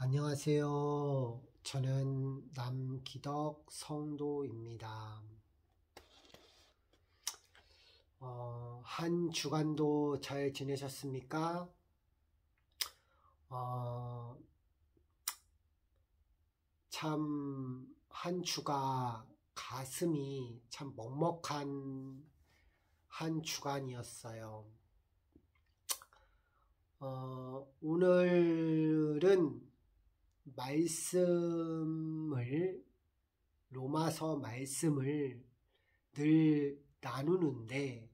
안녕하세요. 저는 남기덕 성도입니다. 한 주간도 잘 지내셨습니까? 참 한 주가 가슴이 참 먹먹한 한 주간이었어요. 오늘은 로마서 말씀을 늘 나누는데,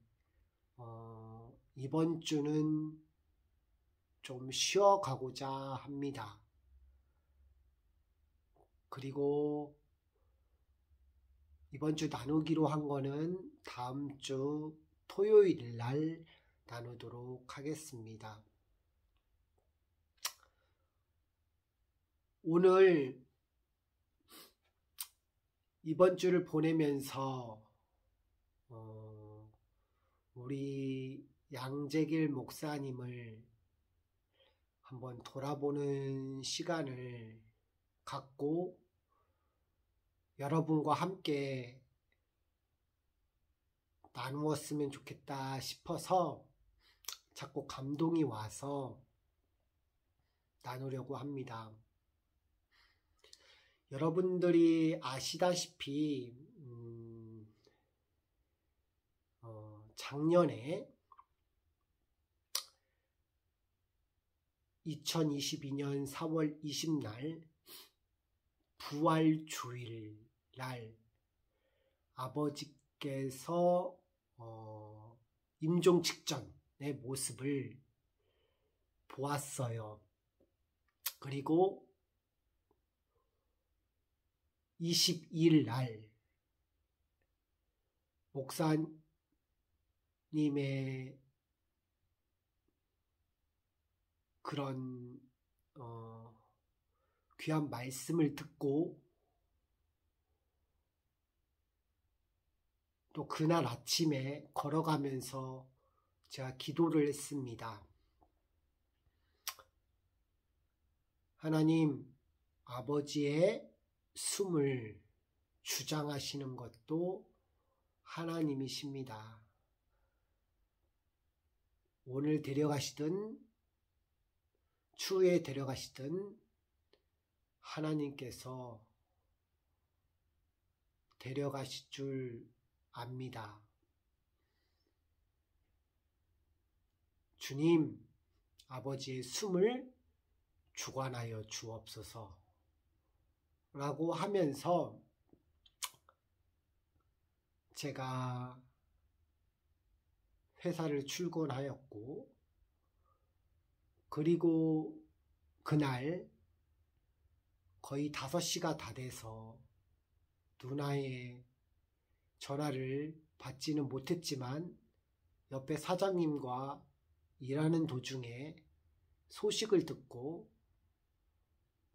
이번 주는 좀 쉬어가고자 합니다. 그리고 이번 주 나누기로 한 거는 다음 주 토요일 날 나누도록 하겠습니다. 오늘 이번 주를 보내면서 우리 양재길 목사님을 한번 돌아보는 시간을 갖고 여러분과 함께 나누었으면 좋겠다 싶어서 자꾸 감동이 와서 나누려고 합니다. 여러분들이 아시다시피 작년에 2022년 4월 20날 부활주일 날 아버지께서 임종 직전의 모습을 보았어요. 그리고 22일 날 목사님의 그런 귀한 말씀을 듣고 또 그날 아침에 걸어가면서 제가 기도를 했습니다. 하나님, 아버지의 숨을 주장하시는 것도 하나님이십니다. 오늘 데려가시든 추후에 데려가시든 하나님께서 데려가실 줄 압니다. 주님, 아버지의 숨을 주관하여 주옵소서 라고 하면서 제가 회사를 출근하였고, 그리고 그날 거의 5시가 다 돼서 누나의 전화를 받지는 못했지만 옆에 사장님과 일하는 도중에 소식을 듣고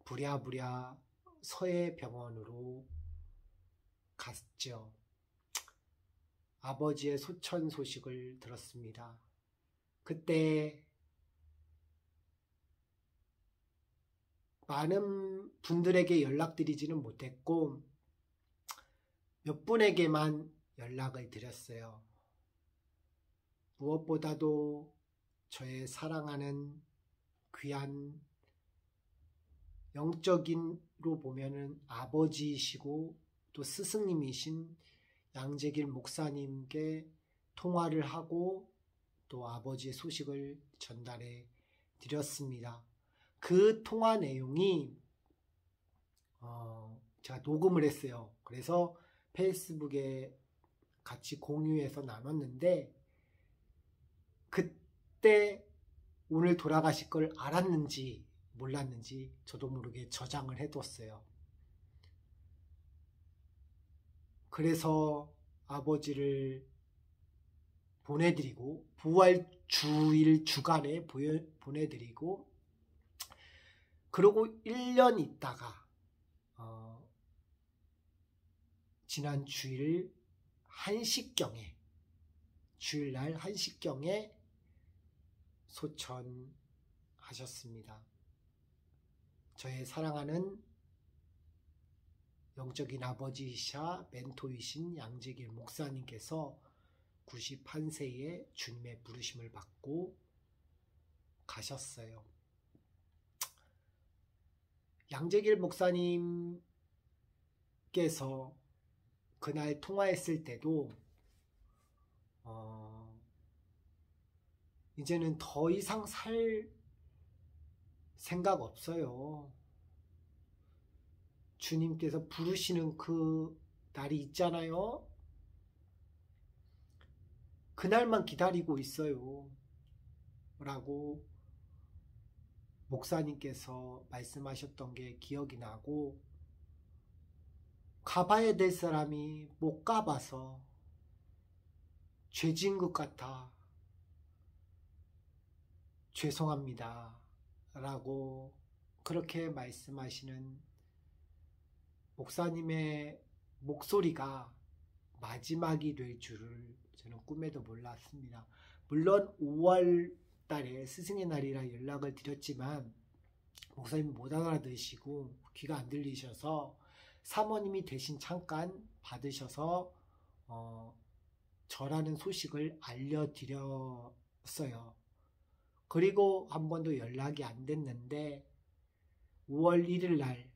부랴부랴 서해병원으로 갔죠. 아버지의 소천 소식을 들었습니다. 그때 많은 분들에게 연락드리지는 못했고 몇 분에게만 연락을 드렸어요. 무엇보다도 저의 사랑하는 귀한 영적인로 보면은 아버지이시고 또 스승님이신 양재길 목사님께 통화를 하고 또 아버지의 소식을 전달해 드렸습니다. 그 통화 내용이 제가 녹음을 했어요. 그래서 페이스북에 같이 공유해서 나눴는데 그때 오늘 돌아가실 걸 알았는지 몰랐는지 저도 모르게 저장을 해뒀어요. 그래서 아버지를 보내드리고 부활주일 주간에 보내드리고 그러고 1년 있다가 지난 주일 1시경에 주일날 1시경에 소천하셨습니다. 저의 사랑하는 영적인 아버지이자 멘토이신 양재길 목사님께서 91세에 주님의 부르심을 받고 가셨어요. 양재길 목사님께서 그날 통화했을 때도 이제는 더 이상 살 생각 없어요. 주님께서 부르시는 그 날이 있잖아요. 그날만 기다리고 있어요. 라고 목사님께서 말씀하셨던 게 기억이 나고, 가봐야 될 사람이 못 가봐서 죄진 것 같아 죄송합니다 라고 그렇게 말씀하시는 목사님의 목소리가 마지막이 될 줄을 저는 꿈에도 몰랐습니다. 물론 5월 달에 스승의 날이라 연락을 드렸지만 목사님 못 알아들으시고 귀가 안 들리셔서 사모님이 대신 잠깐 받으셔서 저라는 소식을 알려드렸어요. 그리고 한 번도 연락이 안 됐는데 5월 1일 날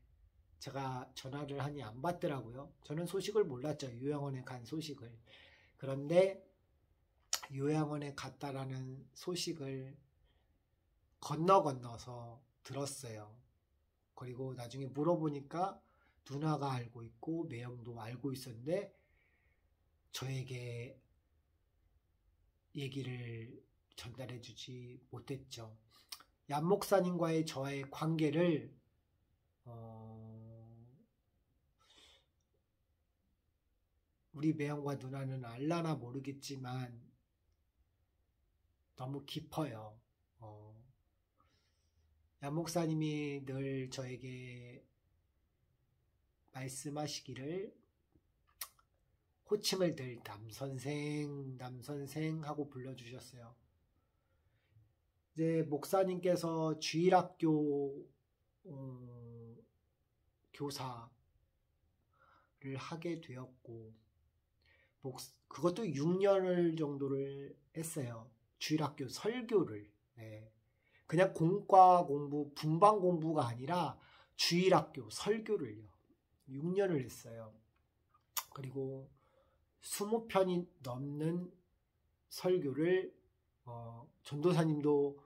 제가 전화를 하니 안 받더라고요. 저는 소식을 몰랐죠. 요양원에 간 소식을. 그런데 요양원에 갔다라는 소식을 건너서 들었어요. 그리고 나중에 물어보니까 누나가 알고 있고 매형도 알고 있었는데 저에게 얘기를 전달해 주지 못했죠. 얀 목사님과의 저의 관계를 우리 매형과 누나는 알라나 모르겠지만 너무 깊어요. 얀 목사님이 늘 저에게 말씀하시기를 호칭을 늘 남선생 하고 불러주셨어요. 이제 목사님께서 주일학교 교사를 하게 되었고, 그것도 6년을 정도를 했어요. 주일학교 설교를. 네. 그냥 공과 공부, 분반 공부가 아니라 주일학교 설교를요. 6년을 했어요. 그리고 20편이 넘는 설교를 전도사님도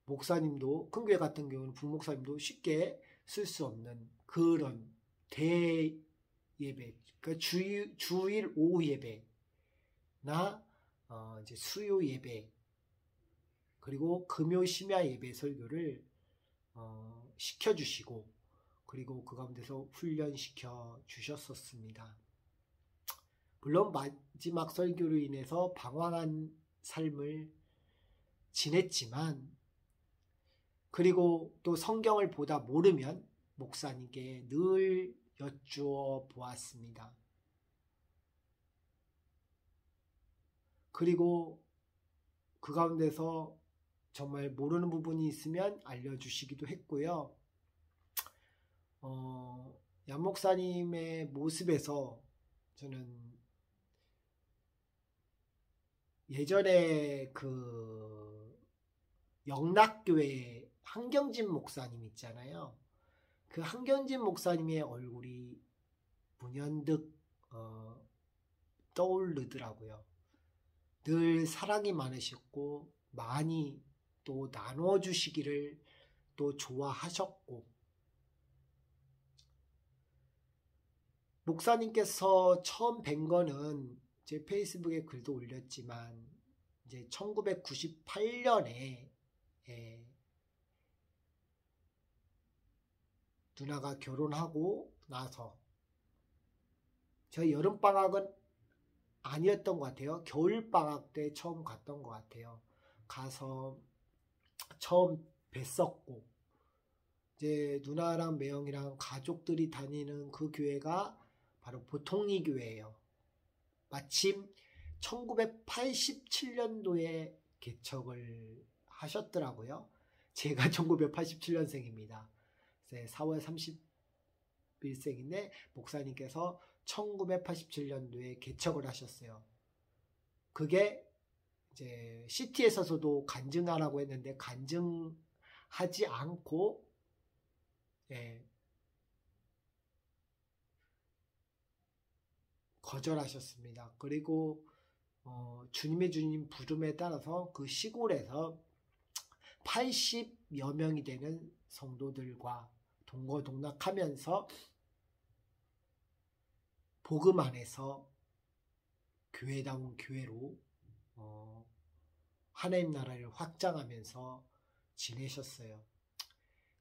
목사님도 큰 교회 같은 경우는 부목사님도 쉽게 쓸 수 없는 그런 대예배, 그러니까 주일 오후 예배나 이제 수요 예배 그리고 금요 심야 예배 설교를 시켜주시고, 그리고 그 가운데서 훈련시켜 주셨었습니다. 물론 마지막 설교로 인해서 방황한 삶을 지냈지만, 그리고 또 성경을 보다 모르면 목사님께 늘 여쭈어 보았습니다. 그리고 그 가운데서 정말 모르는 부분이 있으면 알려주시기도 했고요. 얀 목사님의 모습에서 저는 예전에 그 영락교회 한경진 목사님 있잖아요. 그 한경진 목사님의 얼굴이 문현득 떠오르더라고요. 늘 사랑이 많으셨고 많이 또 나눠주시기를 또 좋아하셨고, 목사님께서 처음 뵌 거는 제 페이스북에 글도 올렸지만 이제 1998년에 누나가 결혼하고 나서, 제가 여름방학은 아니었던 것 같아요. 겨울방학 때 처음 갔던 것 같아요. 가서 처음 뵀었고, 이제 누나랑 매형이랑 가족들이 다니는 그 교회가 바로 보통리 교회예요. 마침 1987년도에 개척을 하셨더라고요. 제가 1987년생입니다. 4월 30일생인데 목사님께서 1987년도에 개척을 하셨어요. 그게 이제 시티에서도 간증하라고 했는데 간증하지 않고 거절하셨습니다. 그리고 주님의 부름에 따라서 그 시골에서 80여 명이 되는 성도들과 동거동락하면서 복음 안에서 교회다운 교회로 하나님 나라를 확장하면서 지내셨어요.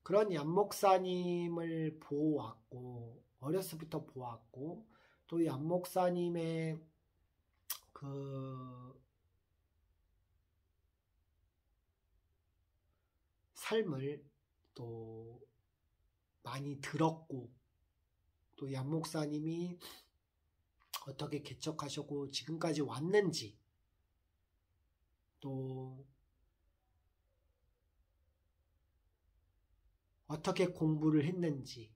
그런 얀 목사님을 보았고 어렸을 때부터 보았고 또 얀 목사님의 그 삶을 또 많이 들었고 또 얀 목사님이 어떻게 개척하셨고 지금까지 왔는지 또 어떻게 공부를 했는지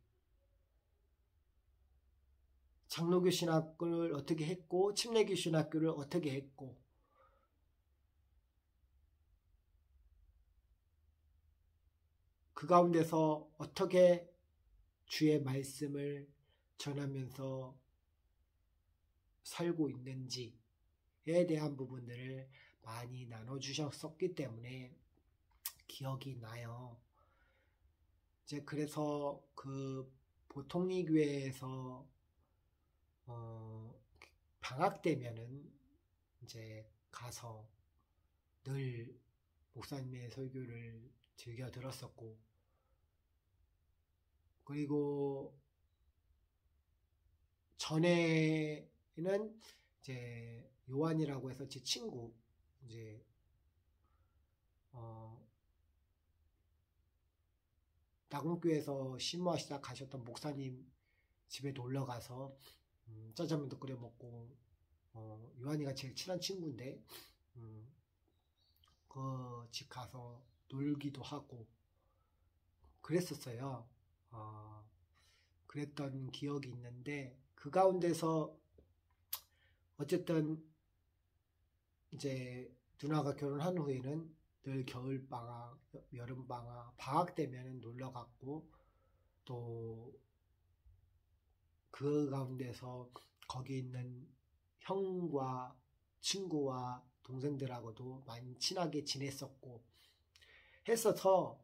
장로교 신학교를 어떻게 했고 침례교 신학교를 어떻게 했고 그 가운데서 어떻게 주의 말씀을 전하면서 살고 있는지에 대한 부분들을 많이 나눠주셨었기 때문에 기억이 나요. 이제 그래서 그 보통리 교회에서 방학 때면은 이제 가서 늘 목사님의 설교를 즐겨 들었었고 그리고 전에는 이제 요한이라고 해서 제 친구 이제 나군교에서 심무하시다 가셨던 목사님 집에 놀러 가서 짜장면도 끓여 먹고 요한이가 제일 친한 친구인데 그 집 가서 놀기도 하고 그랬었어요. 그랬던 기억이 있는데 그 가운데서 어쨌든 이제 누나가 결혼한 후에는 늘 겨울방학, 여름방학, 방학 되면 놀러 갔고 또 그 가운데서 거기 있는 형과 친구와 동생들하고도 많이 친하게 지냈었고 했어서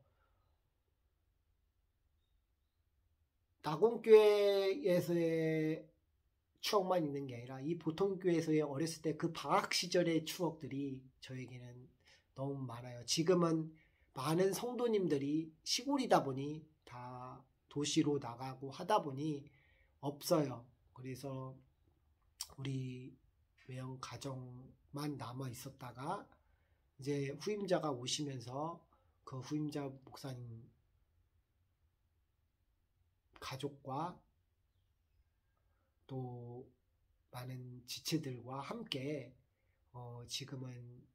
낙원교회에서의 추억만 있는 게 아니라 이 보통교회에서의 어렸을 때 그 방학 시절의 추억들이 저에게는 너무 많아요. 지금은 많은 성도님들이 시골이다 보니 다 도시로 나가고 하다 보니 없어요. 그래서 우리 매형 가정만 남아 있었다가 이제 후임자가 오시면서 그 후임자 목사님 가족과 또 많은 지체들과 함께 지금은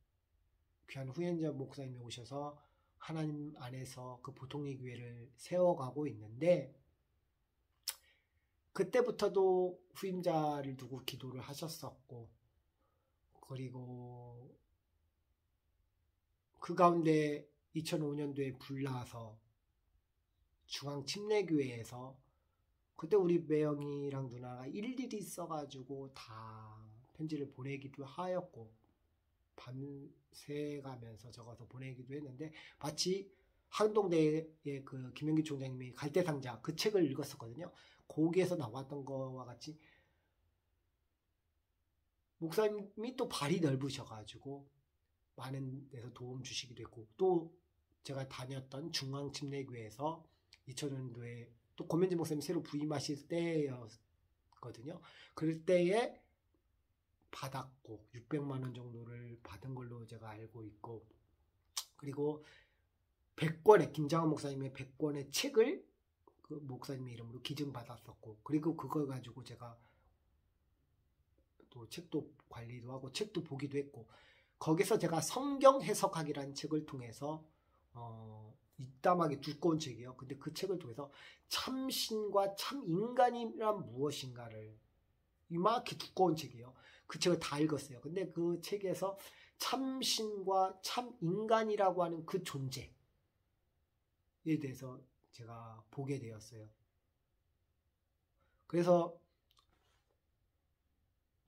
귀한 후임자 목사님이 오셔서 하나님 안에서 그 보통의 교회를 세워가고 있는데 그때부터도 후임자를 두고 기도를 하셨었고 그리고 그 가운데 2005년도에 불나서 중앙침례교회에서 그때 우리 매형이랑 누나가 일일이 써가지고 다 편지를 보내기도 하였고 밤새 가면서 적어서 보내기도 했는데 마치 항동대의 그 김영기 총장님이 갈대상자 그 책을 읽었었거든요. 거기에서 나왔던 거와 같이 목사님이 또 발이 넓으셔가지고 많은 데서 도움 주시기도 했고 또 제가 다녔던 중앙침례교회에서 2000년도에 또 고면진 목사님이 새로 부임하실 때였거든요. 그럴 때에 받았고 600만 원 정도를 받은 걸로 제가 알고 있고 그리고 100권의 김장원 목사님의 100권의 책을 그 목사님의 이름으로 기증받았었고 그리고 그걸 가지고 제가 또 책도 관리도 하고 책도 보기도 했고 거기서 제가 성경 해석학이라는 책을 통해서 이따하게 두꺼운 책이에요. 근데 그 책을 통해서 참신과 참인간이란 무엇인가를, 이만하게 두꺼운 책이에요. 그 책을 다 읽었어요. 근데 그 책에서 참신과 참인간이라고 하는 그 존재에 대해서 제가 보게 되었어요. 그래서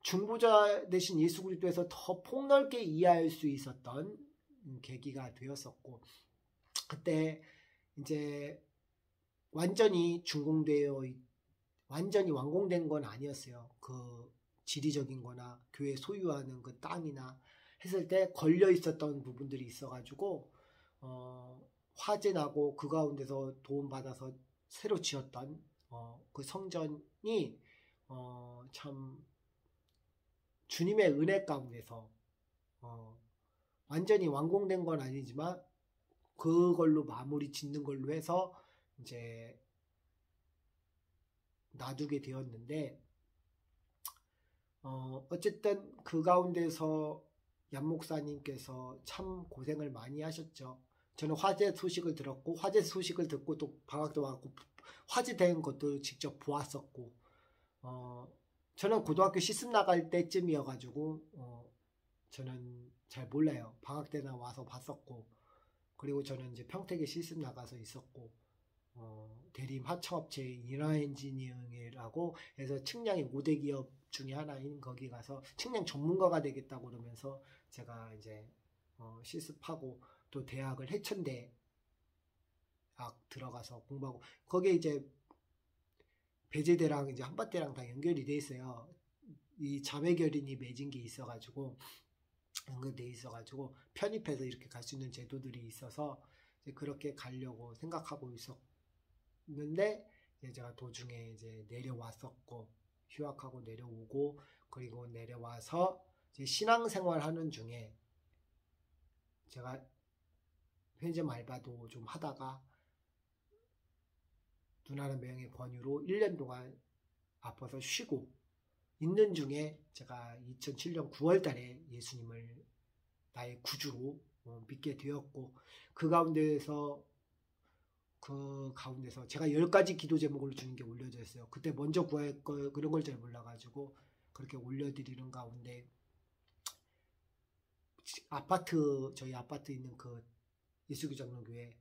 중보자 대신 예수 그리스도에서 더 폭넓게 이해할 수 있었던 계기가 되었었고, 그때 이제 완전히 완전히 완공된 건 아니었어요. 그 지리적인 거나 교회 소유하는 그 땅이나 했을 때 걸려 있었던 부분들이 있어가지고 화재 나고 그 가운데서 도움받아서 새로 지었던 그 성전이 참 주님의 은혜 가운데서 완전히 완공된 건 아니지만 그걸로 마무리 짓는 걸로 해서 이제 놔두게 되었는데, 어쨌든 그 가운데서 얀 목사님께서 참 고생을 많이 하셨죠. 저는 화재 소식을 들었고, 화재 소식을 듣고 또 방학도 왔고, 화재된 것도 직접 보았었고, 저는 고등학교 시습 나갈 때쯤이어가지고, 저는 잘 몰라요. 방학 때나 와서 봤었고, 그리고 저는 이제 평택에 실습 나가서 있었고, 대림 하청업체 인하 엔지니어링이라고 해서 측량의 5대 기업 중에 하나인 거기 가서 측량 전문가가 되겠다고 그러면서 제가 이제 실습하고 또 대학을 해천대 들어가서 공부하고, 거기에 이제 배제대랑 이제 한밭대랑 다 연결이 돼 있어요. 이 자매결인이 맺은 게 있어가지고 연결돼 있어가지고 편입해서 이렇게 갈 수 있는 제도들이 있어서 이제 그렇게 가려고 생각하고 있었는데, 이제 제가 도중에 이제 내려왔었고, 휴학하고 내려오고, 그리고 내려와서 이제 신앙생활 하는 중에 제가 편의점 알바도 좀 하다가 누나는 명의 권유로 1년 동안 아파서 쉬고 있는 중에 제가 2007년 9월 달에 예수님을 나의 구주로 믿게 되었고, 그 가운데서 제가 10가지 기도 제목을 주님께 올려드렸어요. 그때 먼저 구할 걸, 그런 걸 잘 몰라가지고 그렇게 올려드리는 가운데, 저희 아파트 있는 그 예수교장로교회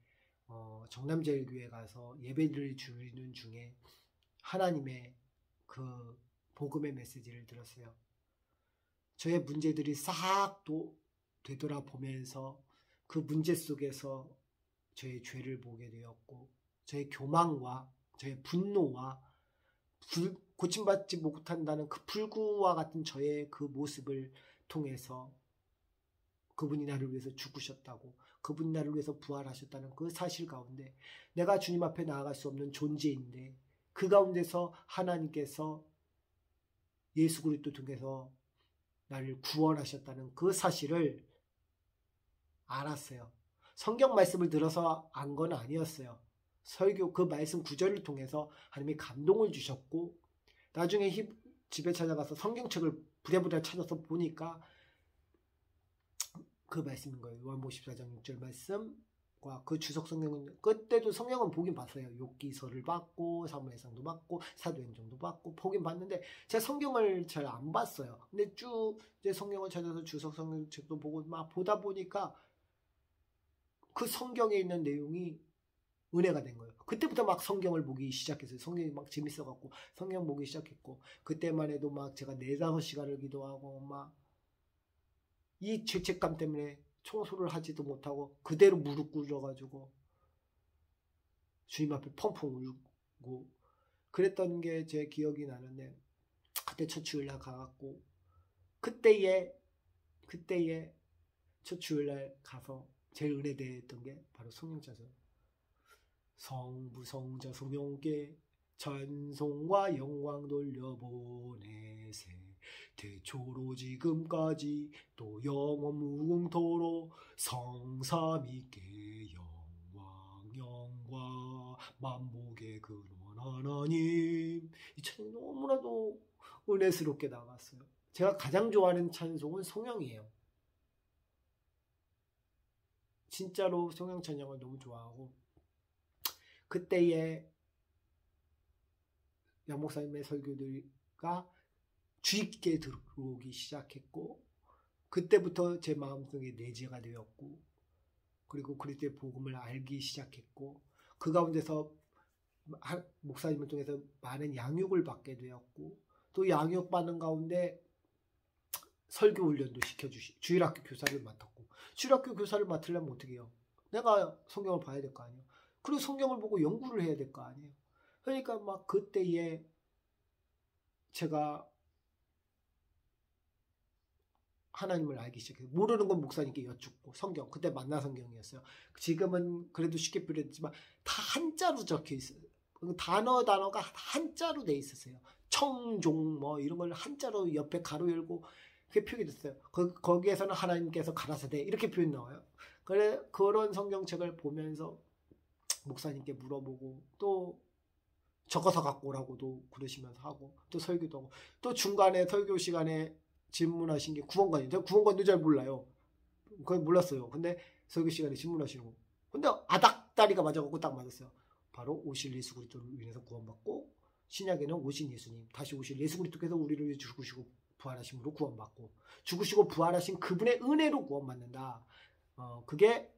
정남제일교회 가서 예배를 드리는 중에 하나님의 그 복음의 메시지를 들었어요. 저의 문제들이 싹 되돌아보면서 그 문제 속에서 저의 죄를 보게 되었고, 저의 교만과 저의 분노와 고침받지 못한다는 그 불구와 같은 저의 그 모습을 통해서 그분이 나를 위해서 죽으셨다고, 그분이 나를 위해서 부활하셨다는 그 사실 가운데 내가 주님 앞에 나아갈 수 없는 존재인데, 그 가운데서 하나님께서 예수 그리스도 통해서 나를 구원하셨다는 그 사실을 알았어요. 성경 말씀을 들어서 안 건 아니었어요. 설교 그 말씀 구절을 통해서 하나님이 감동을 주셨고, 나중에 집에 찾아가서 성경책을 부랴부랴 찾아서 보니까 그 말씀인 거예요. 요한복음 14장 6절 말씀과 그 주석 성경은, 그때도 성경은 보긴 봤어요. 욥기서를 봤고 사무엘상도 봤고 사도행전도 봤고 보긴 봤는데 제가 성경을 잘 안 봤어요. 근데 쭉 이제 성경을 찾아서 주석 성경책도 보고 막 보다 보니까 그 성경에 있는 내용이 은혜가 된 거예요. 그때부터 막 성경을 보기 시작했어요. 성경이 막 재밌어갖고 성경 보기 시작했고, 그때만 해도 막 제가 4-5시간을 기도하고 막 이 죄책감 때문에 청소를 하지도 못하고 그대로 무릎 꿇어가지고 주님 앞에 펑펑 울고 그랬던 게 제 기억이 나는데, 그때 첫 주일날 가갖고 그때에 첫 주일날 가서 제일 은혜됐던 게 바로 성령차죠. 성부 성자 성령께 찬송과 영광 돌려보내세, 태초로 지금까지 또 영원 무궁토로 성삼위께 영광 만복의 근원 하나님. 이 찬송 너무나도 은혜스럽게 나갔어요. 제가 가장 좋아하는 찬송은 성령이에요. 진짜로 송영찬 형을 너무 좋아하고, 그때의 양 목사님의 설교들과 주의 깊게 들어오기 시작했고, 그때부터 제 마음속에 내재가 되었고, 그리고 그리스도의 복음을 알기 시작했고, 그 가운데서 목사님을 통해서 많은 양육을 받게 되었고, 또 양육받는 가운데 설교 훈련도 시켜주시, 주일학교 교사를 맡았고, 주일학교 교사를 맡으려면 어떻게 해요? 내가 성경을 봐야 될 거 아니에요. 그리고 성경을 보고 연구를 해야 될 거 아니에요. 그러니까 막 그때에 제가 하나님을 알기 시작해요. 모르는 건 목사님께 여쭙고, 성경, 그때 만나 성경이었어요. 지금은 그래도 쉽게 표현했지만 다 한자로 적혀 있어요. 단어가 한자로 돼 있었어요. 청종 뭐 이런 걸 한자로 옆에 가로 열고 그게 표기됐어요. 거기에서는 하나님께서 가라사대 이렇게 표현 나와요. 그래, 그런 성경책을 보면서 목사님께 물어보고, 또 적어서 갖고 오라고도 그러시면서 하고, 또 설교도 하고, 또 중간에 설교 시간에 질문하신 게 구원관이에요. 제가 구원관도 잘 몰라요. 그건 몰랐어요. 근데 설교 시간에 질문하시는 거. 근데 아닥다리가 맞아갖고 딱 맞았어요. 바로 오실 예수 그리스도를 위해서 구원받고, 신약에는 오신 예수님, 다시 오실 예수 그리스도께서 우리를 위해 죽으시고 부활하심으로 구원받고, 죽으시고 부활하신 그분의 은혜로 구원받는다. 그게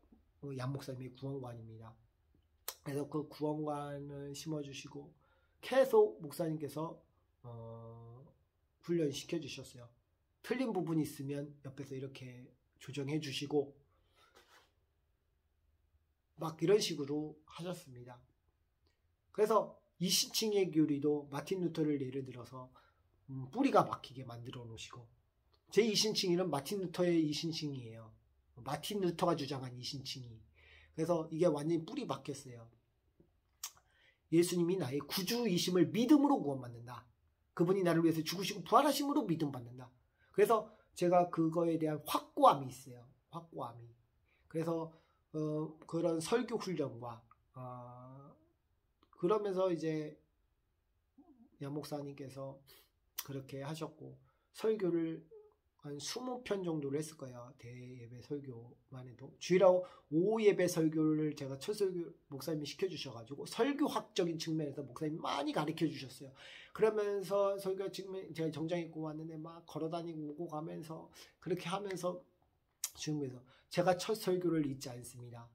양 목사님의 구원관입니다. 그래서 그 구원관을 심어주시고 계속 목사님께서 훈련시켜 주셨어요. 틀린 부분이 있으면 옆에서 이렇게 조정해 주시고 막 이런 식으로 하셨습니다. 그래서 이신칭의 교리도 마틴 루터를 예를 들어서 뿌리가 막히게 만들어 놓으시고, 제 이신칭의는 마틴 루터의 이신칭이에요. 마틴 루터가 주장한 이신칭의. 그래서 이게 완전히 뿌리 박혔어요. 예수님이 나의 구주이심을 믿음으로 구원받는다. 그분이 나를 위해서 죽으시고 부활하심으로 믿음 받는다. 그래서 제가 그거에 대한 확고함이 있어요. 확고함이. 그래서 그런 설교 훈련과 그러면서 이제 양 목사님께서 그렇게 하셨고, 설교를 한 20편 정도를 했을 거예요. 대예배 설교만 해도. 주일하고 오후 예배 설교를 제가 첫 설교 목사님이 시켜주셔가지고 설교학적인 측면에서 목사님이 많이 가르쳐 주셨어요. 그러면서 설교 측면, 제가 정장 입고 왔는데 막 걸어다니고 오고 가면서 그렇게 하면서 중국에서 제가 첫 설교를 잊지 않습니다.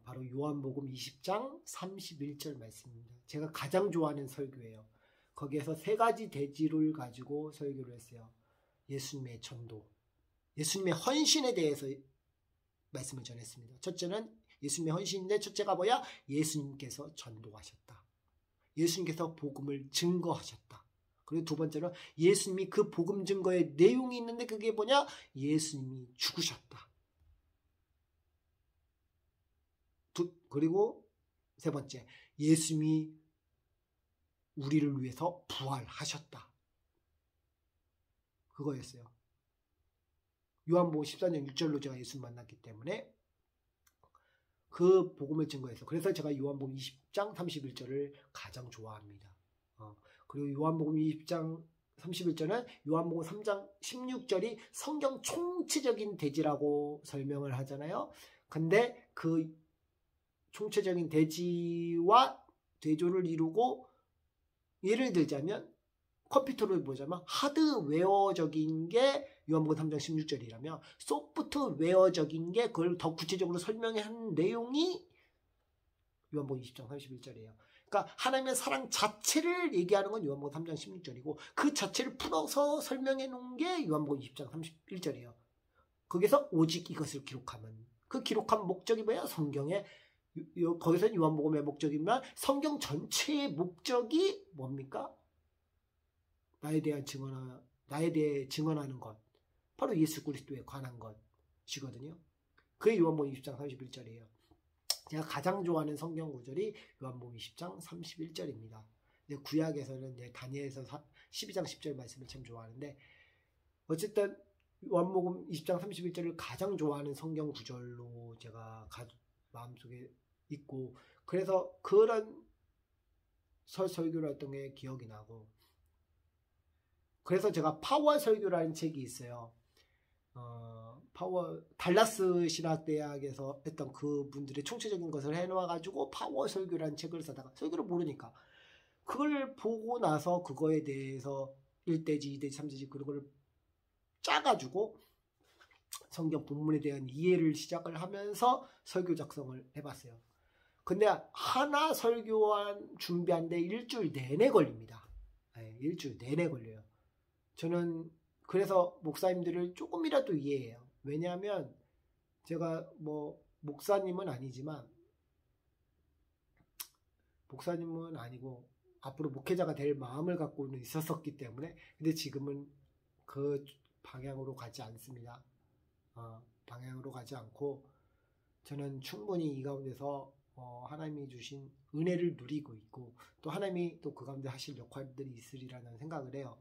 바로 요한복음 20장 31절 말씀입니다. 제가 가장 좋아하는 설교예요. 거기에서 세 가지 대지를 가지고 설교를 했어요. 예수님의 전도, 예수님의 헌신에 대해서 말씀을 전했습니다. 첫째는 예수님의 헌신인데, 첫째가 뭐야? 예수님께서 전도하셨다. 예수님께서 복음을 증거하셨다. 그리고 두 번째는 예수님이 그 복음 증거의 내용이 있는데 그게 뭐냐? 예수님이 죽으셨다. 그리고 세 번째, 예수님이 우리를 위해서 부활하셨다. 그거였어요. 요한복음 14장 6절로 제가 예수를 만났기 때문에 그 복음을 증거해서, 그래서 제가 요한복음 20장 31절을 가장 좋아합니다. 그리고 요한복음 20장 31절은 요한복음 3장 16절이 성경 총체적인 대지라고 설명을 하잖아요. 근데 그 총체적인 대지와 대조를 이루고, 예를 들자면 컴퓨터를 보자면 하드웨어적인 게 요한복음 3장 16절이라면 소프트웨어적인 게 그걸 더 구체적으로 설명한 내용이 요한복음 20장 31절이에요. 그러니까 하나님의 사랑 자체를 얘기하는 건 요한복음 3장 16절이고, 그 자체를 풀어서 설명해 놓은 게 요한복음 20장 31절이에요. 거기서 오직 이것을 기록하면, 그 기록한 목적이 뭐야? 성경에, 거기서 요한복음의 목적이면 성경 전체의 목적이 뭡니까? 나에 대해 증언하는 것, 바로 예수 그리스도에 관한 것이거든요. 그게 요한복음 20장 31절이에요. 제가 가장 좋아하는 성경 구절이 요한복음 20장 31절입니다. 구약에서는 다니엘서 12장 10절 말씀을 참 좋아하는데, 어쨌든 요한복음 20장 31절을 가장 좋아하는 성경 구절로 제가 마음속에 있고, 그래서 그런 설교를 했던 게 기억이 나고, 그래서 제가 파워 설교라는 책이 있어요. 달라스 신학대학에서 했던 그분들의 총체적인 것을 해놓아가지고 파워 설교라는 책을 사다가 설교를 모르니까 그걸 보고 나서 그거에 대해서 1대지, 2대지, 3대지 그런 걸 짜가지고 성경 본문에 대한 이해를 시작을 하면서 설교 작성을 해봤어요. 근데 하나 설교한 준비하는데 일주일 내내 걸립니다. 네, 일주일 내내 걸려요. 저는 그래서 목사님들을 조금이라도 이해해요. 왜냐하면 제가 뭐 목사님은 아니고 앞으로 목회자가 될 마음을 갖고는 있었었기 때문에 근데 지금은 그 방향으로 가지 않습니다. 방향으로 가지 않고 저는 충분히 이 가운데서 하나님이 주신 은혜를 누리고 있고 또 하나님이 또 그 가운데 하실 역할들이 있으리라는 생각을 해요.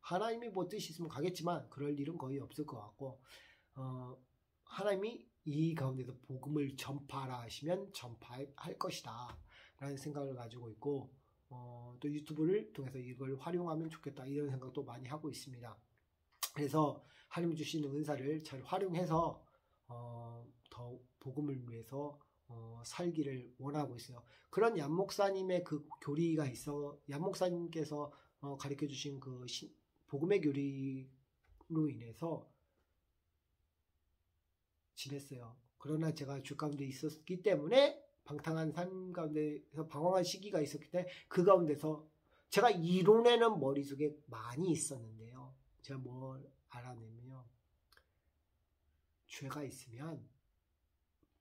하나님이 뭐 뜻이 있으면 가겠지만 그럴 일은 거의 없을 것 같고 하나님이 이 가운데서 복음을 전파하라 하시면 전파할 것이다 라는 생각을 가지고 있고 또 유튜브를 통해서 이걸 활용하면 좋겠다 이런 생각도 많이 하고 있습니다. 그래서 하나님이 주시는 은사를 잘 활용해서 더 복음을 위해서 살기를 원하고 있어요. 그런 얀 목사님의 그 교리가 있어 얀 목사님께서 가르쳐 주신 그 복음의 교리로 인해서 지냈어요. 그러나 제가 주 가운데 있었기 때문에 방탕한 삶 가운데서 방황한 시기가 있었기 때문에 그 가운데서 제가 이론에는 머릿속에 많이 있었는데요. 제가 뭘 알아내면요. 죄가 있으면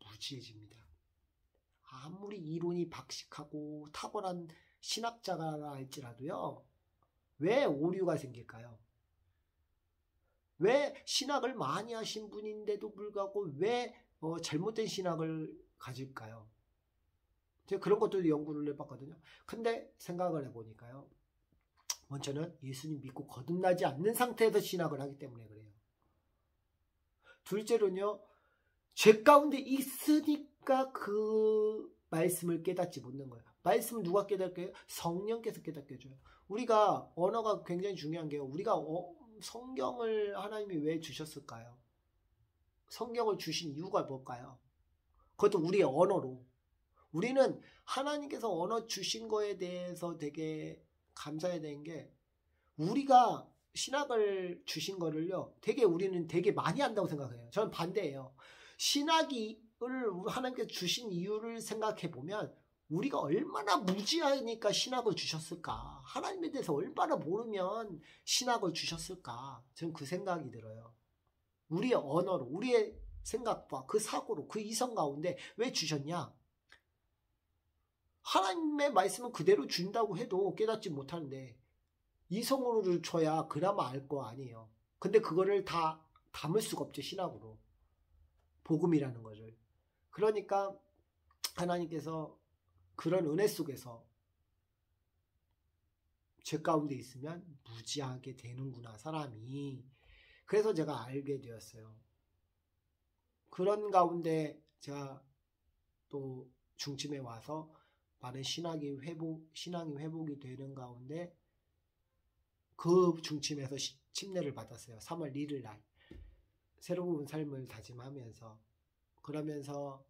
무지해집니다. 아무리 이론이 박식하고 탁월한 신학자가 할지라도요. 왜 오류가 생길까요? 왜 신학을 많이 하신 분인데도 불구하고 왜 잘못된 신학을 가질까요? 제가 그런 것도 연구를 해봤거든요. 근데 생각을 해보니까요. 먼저는 예수님 믿고 거듭나지 않는 상태에서 신학을 하기 때문에 그래요. 둘째로는요. 죄 가운데 있으니까 그 말씀을 깨닫지 못하는 거예요. 말씀을 누가 깨닫게 해요? 성령께서 깨닫게 해줘요. 우리가 언어가 굉장히 중요한 게요. 우리가 성경을 하나님이 왜 주셨을까요? 성경을 주신 이유가 뭘까요? 그것도 우리의 언어로. 우리는 하나님께서 언어 주신 거에 대해서 되게 감사해야 되는 게 우리가 신학을 주신 거를요. 우리는 되게 많이 한다고 생각해요. 저는 반대예요. 신학을 하나님께서 주신 이유를 생각해 보면 우리가 얼마나 무지하니까 신학을 주셨을까? 하나님에 대해서 얼마나 모르면 신학을 주셨을까? 저는 그 생각이 들어요. 우리의 언어로, 우리의 생각과 그 사고로, 그 이성 가운데 왜 주셨냐? 하나님의 말씀은 그대로 준다고 해도 깨닫지 못하는데 이성으로 줘야 그나마 알 거 아니에요. 근데 그거를 다 담을 수가 없죠. 신학으로. 복음이라는 것을. 그러니까 하나님께서 그런 은혜 속에서 죄 가운데 있으면 무지하게 되는구나 사람이. 그래서 제가 알게 되었어요. 그런 가운데 제가 또 중침에 와서 많은 신앙이 회복이 되는 가운데 그 중침에서 침례를 받았어요. 3월 1일 날 새로운 삶을 다짐하면서 그러면서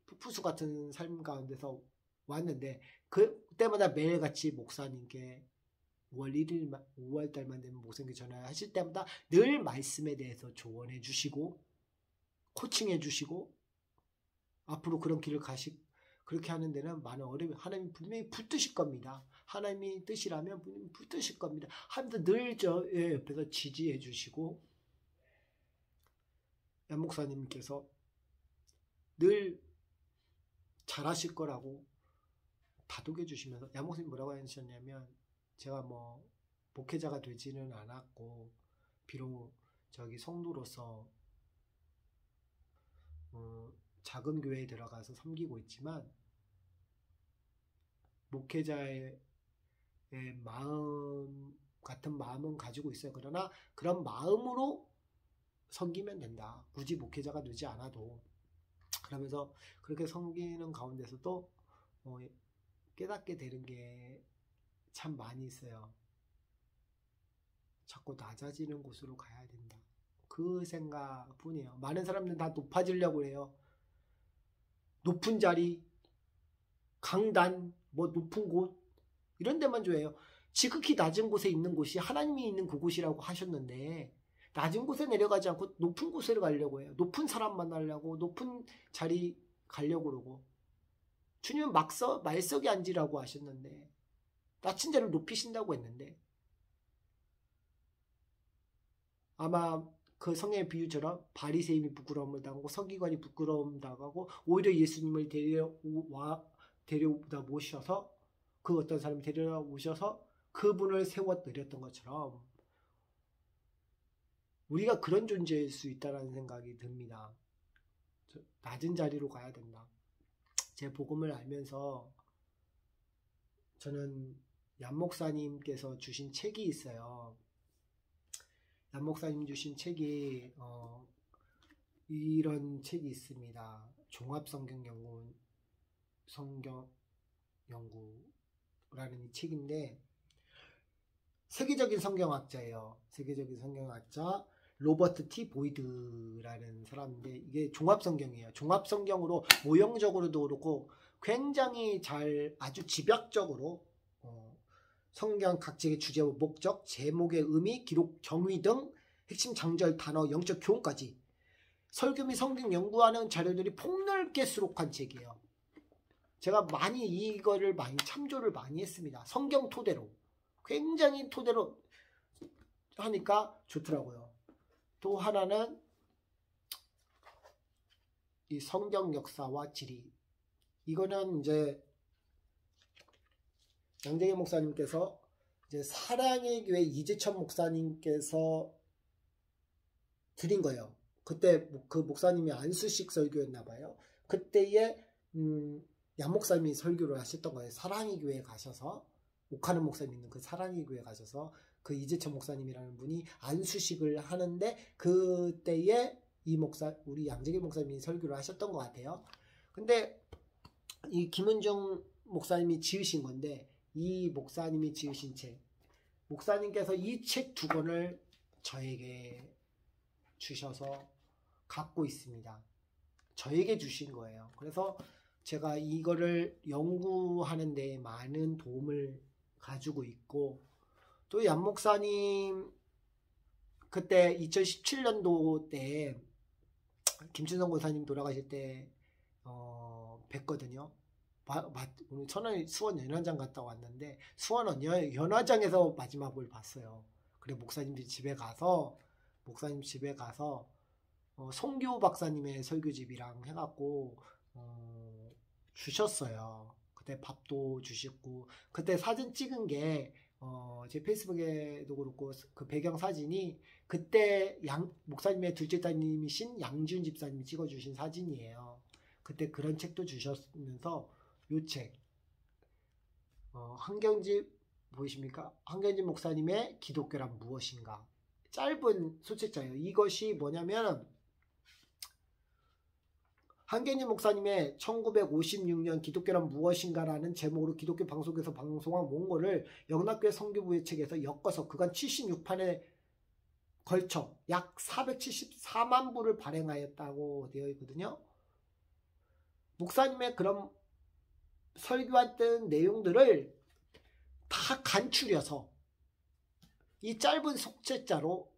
푸푸수 같은 삶 가운데서 왔는데 그때마다 매일같이 목사님께 5월달만 되면 목사님께 전화하실 때마다 늘 말씀에 대해서 조언해 주시고 코칭해 주시고 앞으로 그런 길을 그렇게 하는 데는 많은 어려움이 하나님이 분명히 붙드실 겁니다. 하나님이 뜻이라면 분명히 붙드실 겁니다. 하면서 늘 저 옆에서 지지해 주시고 얀 목사님께서 늘 잘하실 거라고 다독여 주시면서 얀 목사님 뭐라고 하셨냐면 제가 뭐 목회자가 되지는 않았고 비록 성도로서 작은 교회에 들어가서 섬기고 있지만 목회자의 마음 같은 마음은 가지고 있어요. 그러나 그런 마음으로 섬기면 된다. 굳이 목회자가 되지 않아도. 그러면서 그렇게 섬기는 가운데서도 깨닫게 되는 게 참 많이 있어요. 자꾸 낮아지는 곳으로 가야 된다. 그 생각뿐이에요. 많은 사람들은 다 높아지려고 해요. 높은 자리, 강단, 뭐 높은 곳 이런 데만 좋아해요. 지극히 낮은 곳에 있는 곳이 하나님이 있는 그곳이라고 하셨는데 낮은 곳에 내려가지 않고 높은 곳에 가려고 해요. 높은 사람 만나려고 높은 자리 가려고 그러고 주님은 말석에 앉으라고 하셨는데 낮은 자를 높이신다고 했는데 아마 그 성경의 비유처럼 바리새인이 부끄러움을 당하고 서기관이 부끄러움 당하고 오히려 예수님을 데려다 모셔서 그 어떤 사람이 데려다 오셔서 그분을 세워드렸던 것처럼 우리가 그런 존재일 수 있다는 생각이 듭니다. 낮은 자리로 가야 된다. 제 복음을 알면서 저는 얀 목사님께서 주신 책이 있어요. 얀 목사님 주신 책이 이런 책이 있습니다. 종합성경연구라는 이 책인데 세계적인 성경학자예요. 세계적인 성경학자 로버트 T. 보이드라는 사람인데 이게 종합성경이에요. 종합성경으로 모형적으로도 그렇고 굉장히 아주 집약적으로 성경 각지의 주제와 목적, 제목의 의미, 기록, 정의 등 핵심 장절, 단어, 영적 교훈까지 설교 및 성경 연구하는 자료들이 폭넓게 수록한 책이에요. 제가 이거를 많이 참조를 많이 했습니다. 성경 토대로. 굉장히 토대로 하니까 좋더라고요. 또 하나는 이 성경 역사와 지리. 이거는 이제 양재기 목사님께서 이제 사랑의 교회 이재천 목사님께서 드린 거예요. 그때 그 목사님이 안수식 설교였나 봐요. 그때에 양 목사님이 설교를 하셨던 거예요. 사랑의 교회에 가셔서 옥하는 목사님 있는 그 사랑의 교회에 가셔서 그 이재천 목사님이라는 분이 안수식을 하는데 그때에 우리 양재기 목사님이 설교를 하셨던 것 같아요. 근데 이 김은중 목사님이 지으신 건데 이 목사님이 지으신 책, 목사님께서 이 책 2권을 저에게 주셔서 갖고 있습니다. 저에게 주신 거예요. 그래서 제가 이거를 연구하는 데 많은 도움을 가지고 있고 또 얀 목사님 그때 2017년도 때 김춘성 고사님 돌아가실 때 뵀거든요. 저는 수원 연화장 갔다 왔는데 수원 연화장에서 마지막을 봤어요. 그래 목사님 집에 가서 송교 박사님의 설교집이랑 해갖고 주셨어요. 그때 밥도 주셨고 그때 사진 찍은 게 제 페이스북에도 그렇고 그 배경 사진이 그때 목사님의 둘째 따님이신 양지훈 집사님이 찍어주신 사진이에요. 그때 그런 책도 주셨으면서 요 책 한경집 보이십니까? 한경집 목사님의 기독교란 무엇인가 짧은 소책자예요. 이것이 뭐냐면 한경집 목사님의 1956년 기독교란 무엇인가라는 제목으로 기독교 방송에서 방송한 원고를 영락교회 선교부의 책에서 엮어서 그간 76판에 걸쳐 약 474만 부를 발행하였다고 되어 있거든요. 목사님의 그런 설교했던 내용들을 다 간추려서 이 짧은 속죄자로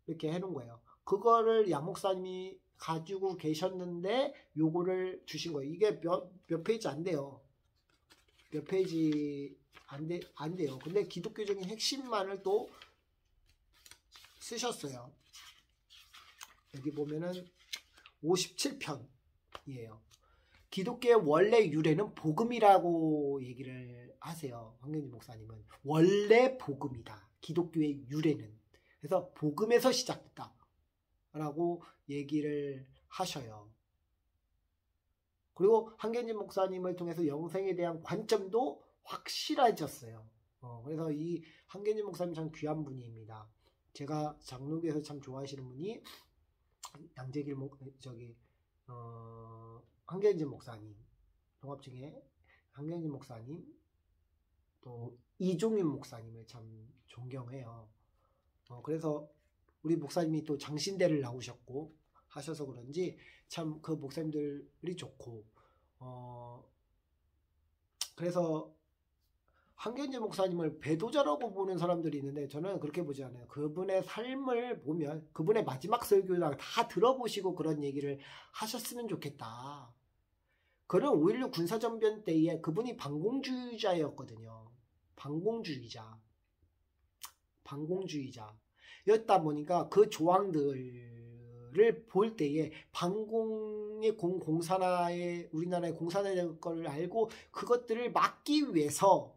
이렇게 해놓은 거예요. 그거를 양 목사님이 가지고 계셨는데 요거를 주신 거예요. 이게 몇 페이지 안 돼요. 몇 페이지 안 돼요. 근데 기독교적인 핵심만을 또 쓰셨어요. 여기 보면은 57편이에요. 기독교의 원래 유래는 복음이라고 얘기를 하세요. 황경진 목사님은 원래 복음이다. 기독교의 유래는. 그래서 복음에서 시작됐다. 라고 얘기를 하셔요. 그리고 한경진 목사님을 통해서 영생에 대한 관점도 확실해졌어요. 그래서 이 한경진 목사님 참 귀한 분입니다. 제가 장로교에서 참 좋아하시는 분이 한경진 목사님, 동합중에 한경진 목사님, 또 이종윤 목사님을 참 존경해요. 그래서 우리 목사님이 또 장신대를 나오셨고 하셔서 그런지 참 그 목사님들이 좋고, 그래서 한경재 목사님을 배도자라고 보는 사람들이 있는데 저는 그렇게 보지 않아요. 그분의 삶을 보면 그분의 마지막 설교나 다 들어보시고 그런 얘기를 하셨으면 좋겠다. 그는 5.16 군사정변 때에 그분이 반공주의자였거든요. 반공주의자였다 보니까 그 조항들을 볼 때에 반공의 공산화에 우리나라의 공산화의 것을 알고 그것들을 막기 위해서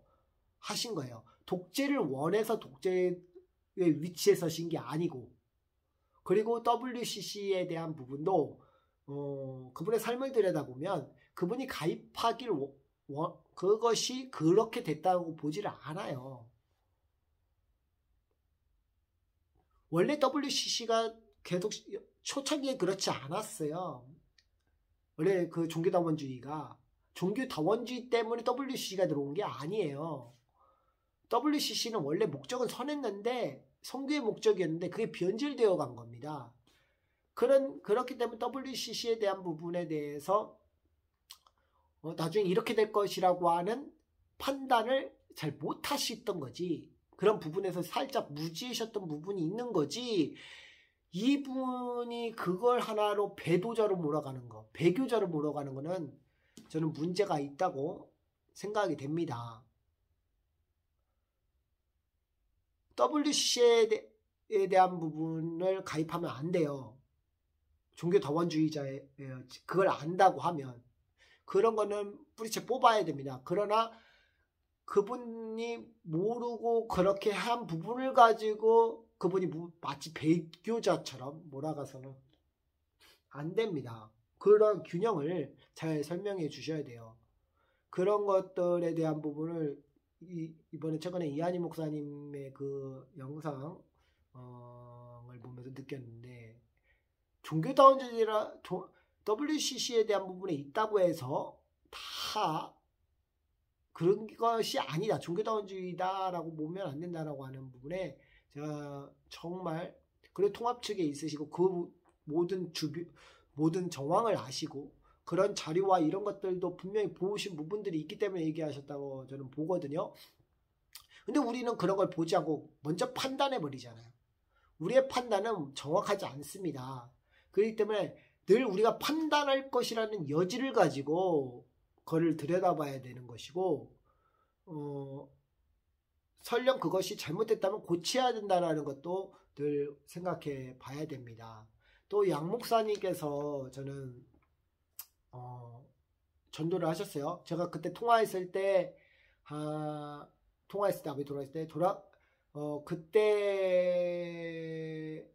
하신 거예요. 독재를 원해서 독재의 위치에 서신 게 아니고, 그리고 WCC에 대한 부분도 그분의 삶을 들여다보면 그분이 가입하길 그것이 그렇게 됐다고 보지를 않아요. 원래 WCC가 계속 초창기에 그렇지 않았어요. 원래 그 종교다원주의가 종교다원주의 때문에 WCC가 들어온 게 아니에요. WCC는 원래 목적은 선했는데 선교의 목적이었는데 그게 변질되어 간 겁니다. 그렇기 때문에 WCC에 대한 부분에 대해서 나중에 이렇게 될 것이라고 하는 판단을 잘 못하셨던 거지. 그런 부분에서 살짝 무지하셨던 부분이 있는 거지. 이분이 그걸 하나로 배도자로 몰아가는 거, 배교자로 몰아가는 거는 저는 문제가 있다고 생각이 됩니다. WCC에 대한 부분을 가입하면 안 돼요. 종교다원주의자예요. 그걸 안다고 하면 그런 거는 뿌리채 뽑아야 됩니다. 그러나 그분이 모르고 그렇게 한 부분을 가지고 그분이 마치 배교자처럼 몰아가서는 안 됩니다. 그런 균형을 잘 설명해 주셔야 돼요. 그런 것들에 대한 부분을 이번에 최근에 이한희 목사님의 그 영상을 보면서 느꼈는데, 종교다원주의라 WCC에 대한 부분에 있다고 해서 다 그런 것이 아니다, 종교다원주의다라고 보면 안 된다라고 하는 부분에 제가 정말, 그리고 통합 측에 있으시고 그 모든 정황을 아시고 그런 자료와 이런 것들도 분명히 보신 부분들이 있기 때문에 얘기하셨다고 저는 보거든요. 근데 우리는 그런 걸 보지 않고 먼저 판단해 버리잖아요. 우리의 판단은 정확하지 않습니다. 그렇기 때문에 늘 우리가 판단할 것이라는 여지를 가지고 그걸 들여다봐야 되는 것이고, 설령 그것이 잘못됐다면 고쳐야 된다는 것도 늘 생각해 봐야 됩니다. 또 양 목사님께서 저는 전도를 하셨어요. 제가 그때 통화했을 때 아버지 돌아왔을 때 그때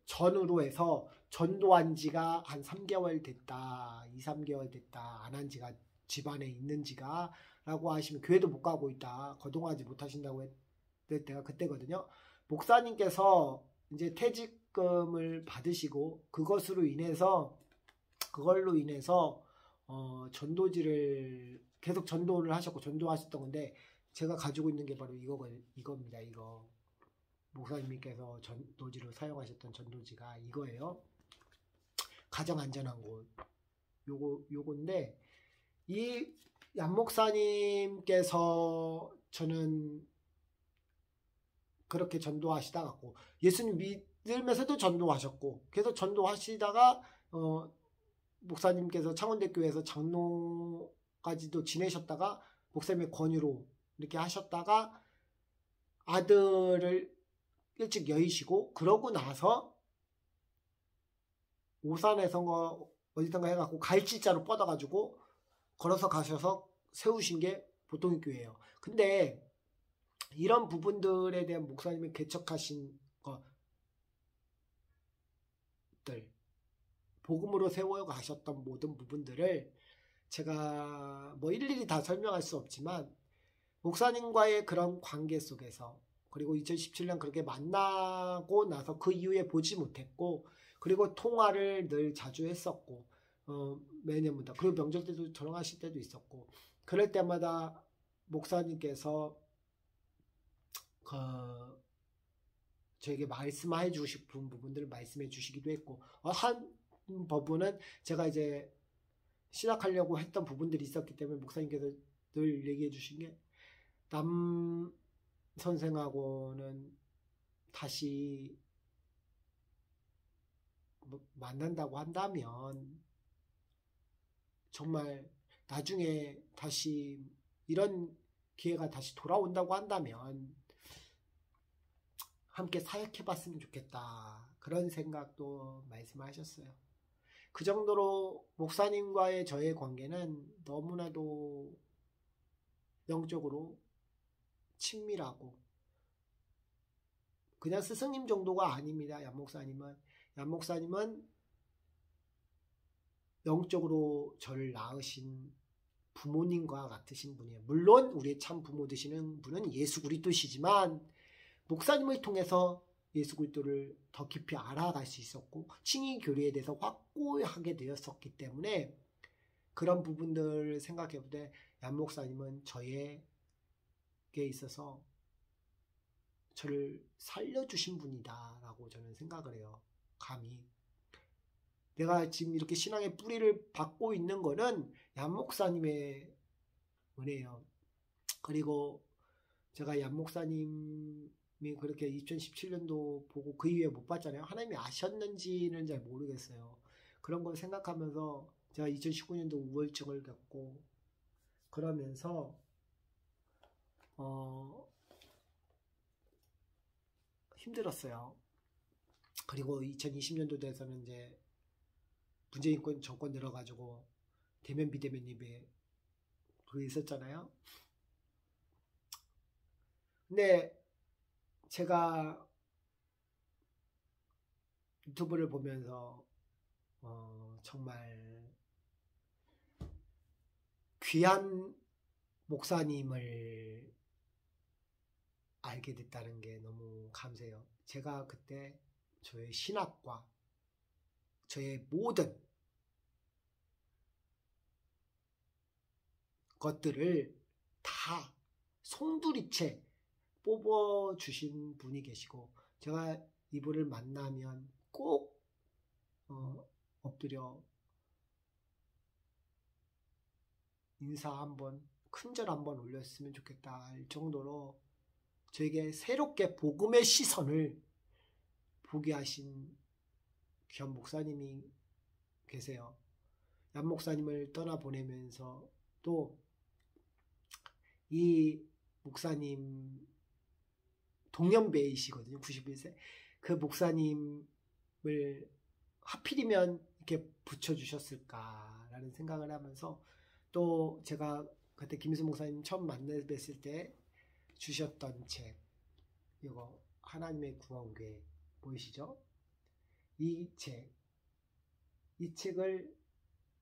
전후로 해서 전도한 지가 한 3개월 됐다, 2-3개월 됐다, 안 한 지가, 집안에 있는 지가 라고 하시면 교회도 못 가고 있다, 거동하지 못하신다고 했을 때가 그때거든요. 목사님께서 이제 퇴직금을 받으시고 그걸로 인해서 전도지를 계속 전도를 하셨고 전도하셨던 건데, 제가 가지고 있는 게 바로 이겁니다. 이거 목사님께서 전도지로 사용하셨던 전도지가 이거예요. 가장 안전한 곳 요건데, 이 양 목사님께서 저는 그렇게 전도하시다가 예수님 믿으면서도 전도하셨고, 계속 전도하시다가 목사님께서 창원대교회에서 장로까지도 지내셨다가 목사님의 권유로 이렇게 하셨다가 아들을 일찍 여의시고, 그러고 나서 오산에서 어디선가 해갖고 갈치자로 뻗어가지고 걸어서 가셔서 세우신 게 보통의 교회예요. 근데 이런 부분들에 대한 목사님이 개척하신 것들, 복음으로 세워 가셨던 모든 부분들을 제가 일일이 다 설명할 수 없지만, 목사님과의 그런 관계 속에서, 그리고 2017년 그렇게 만나고 나서 그 이후에 보지 못했고, 그리고 통화를 늘 자주 했었고, 매년마다, 그리고 명절 때도 전화하실 때도 있었고, 그럴 때마다 목사님께서 저에게 말씀해 주고 싶은 부분들을 말씀해 주시기도 했고, 한 부분은 제가 이제 시작하려고 했던 부분들이 있었기 때문에 목사님께서 늘 얘기해 주신 게, 남 선생하고는 다시 만난다고 한다면, 정말 나중에 다시 이런 기회가 다시 돌아온다고 한다면 함께 사역해 봤으면 좋겠다, 그런 생각도 말씀하셨어요. 그 정도로 목사님과의 저의 관계는 너무나도 영적으로 친밀하고, 그냥 스승님 정도가 아닙니다. 얀 목사님은 영적으로 저를 낳으신 부모님과 같으신 분이에요. 물론 우리의 참 부모 되시는 분은 예수 그리스도시지만, 목사님을 통해서 예수 그리스도를 더 깊이 알아갈 수 있었고, 칭의 교리에 대해서 확고하게 되었었기 때문에, 그런 부분들을 생각해 볼 때 얀 목사님은 저에게 있어서 저를 살려주신 분이다 라고 저는 생각을 해요. 감히 내가 지금 이렇게 신앙의 뿌리를 받고 있는 거는 얀 목사님의 은혜예요. 그리고 제가 얀 목사님이 그렇게 2017년도 보고 그 이후에 못 봤잖아요. 하나님이 아셨는지는 잘 모르겠어요. 그런 걸 생각하면서 제가 2019년도 우울증을 겪고 그러면서 힘들었어요. 그리고 2020년도 돼서는 이제 문재인 정권 들어가지고 대면 비대면 예배 그게 있었잖아요. 근데 제가 유튜브를 보면서 정말 귀한 목사님을 알게 됐다는 게 너무 감사해요. 제가 그때 저의 신학과 저의 모든 것들을 다 송두리째 뽑아주신 분이 계시고, 제가 이분을 만나면 꼭 엎드려 인사 한번, 큰절 한번 올렸으면 좋겠다 할 정도로 저에게 새롭게 복음의 시선을 보게 하신 귀한 목사님이 계세요. 얀 목사님을 떠나보내면서 또 이 목사님 동년배이시거든요. 91세. 그 목사님을 하필이면 이렇게 붙여주셨을까라는 생각을 하면서, 또 제가 그때 김수 목사님 처음 만나뵀을 때 주셨던 책, 이거 하나님의 구원궤 보이시죠? 이 책을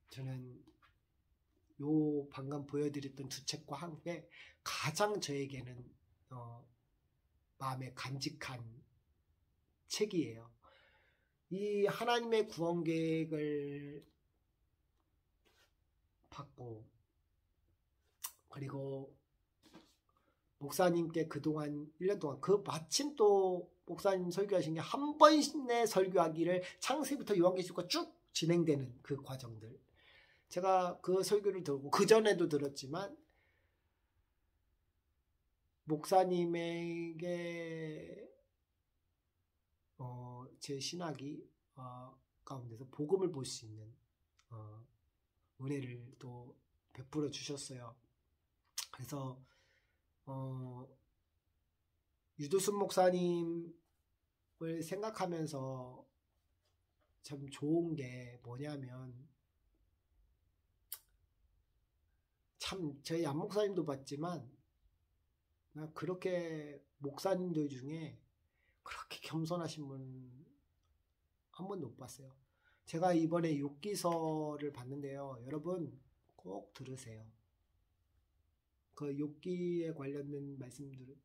저는 요 방금 보여드렸던 두 책과 함께 가장 저에게는 마음에 간직한 책이에요. 이 하나님의 구원 계획을 받고, 그리고 목사님께 그동안 1년 동안 마침 또 목사님 설교하신 게 한 번에 설교하기를 창세기부터 요한계시록과 쭉 진행되는 그 과정들, 제가 그 설교를 들고 그전에도 들었지만 목사님에게 제 신학이 가운데서 복음을 볼 수 있는 은혜를 또 베풀어 주셨어요. 그래서 유도순 목사님을 생각하면서 참 좋은 게 뭐냐면, 참 저희 얀 목사님도 봤지만 그렇게 목사님들 중에 그렇게 겸손하신 분 한 번도 못 봤어요. 제가 이번에 욥기서를 봤는데요. 여러분 꼭 들으세요. 그 욥기에 관련된 말씀들,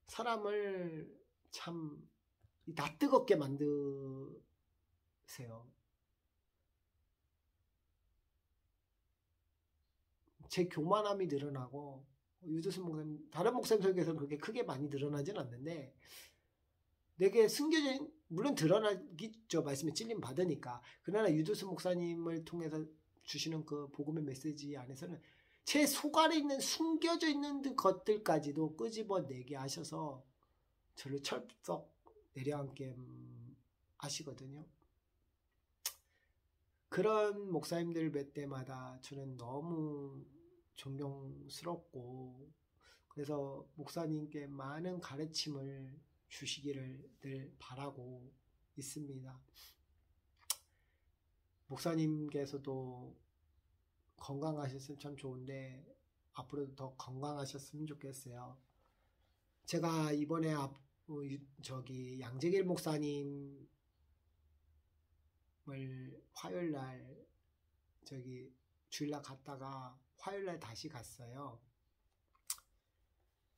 사람을 참 낯뜨겁게 만드세요. 제 교만함이 늘어나고 유도순 목사님, 다른 목사님 설교에서는 그렇게 크게 많이 드러나진 않는데, 내게 숨겨진, 물론 드러나겠죠. 말씀에 찔림 받으니까. 그러나 유도순 목사님을 통해서 주시는 그 복음의 메시지 안에서는 제 속 안에 있는 숨겨져 있는 것들까지도 끄집어내게 하셔서 저를 철썩 내려앉게 하시거든요. 그런 목사님들 뵐 때마다 저는 너무 존경스럽고, 그래서 목사님께 많은 가르침을 주시기를 늘 바라고 있습니다. 목사님께서도 건강하셨으면 참 좋은데 앞으로도 더 건강하셨으면 좋겠어요. 제가 이번에 양재길 목사님을 화요일날 주일날 갔다가 화요일날 다시 갔어요.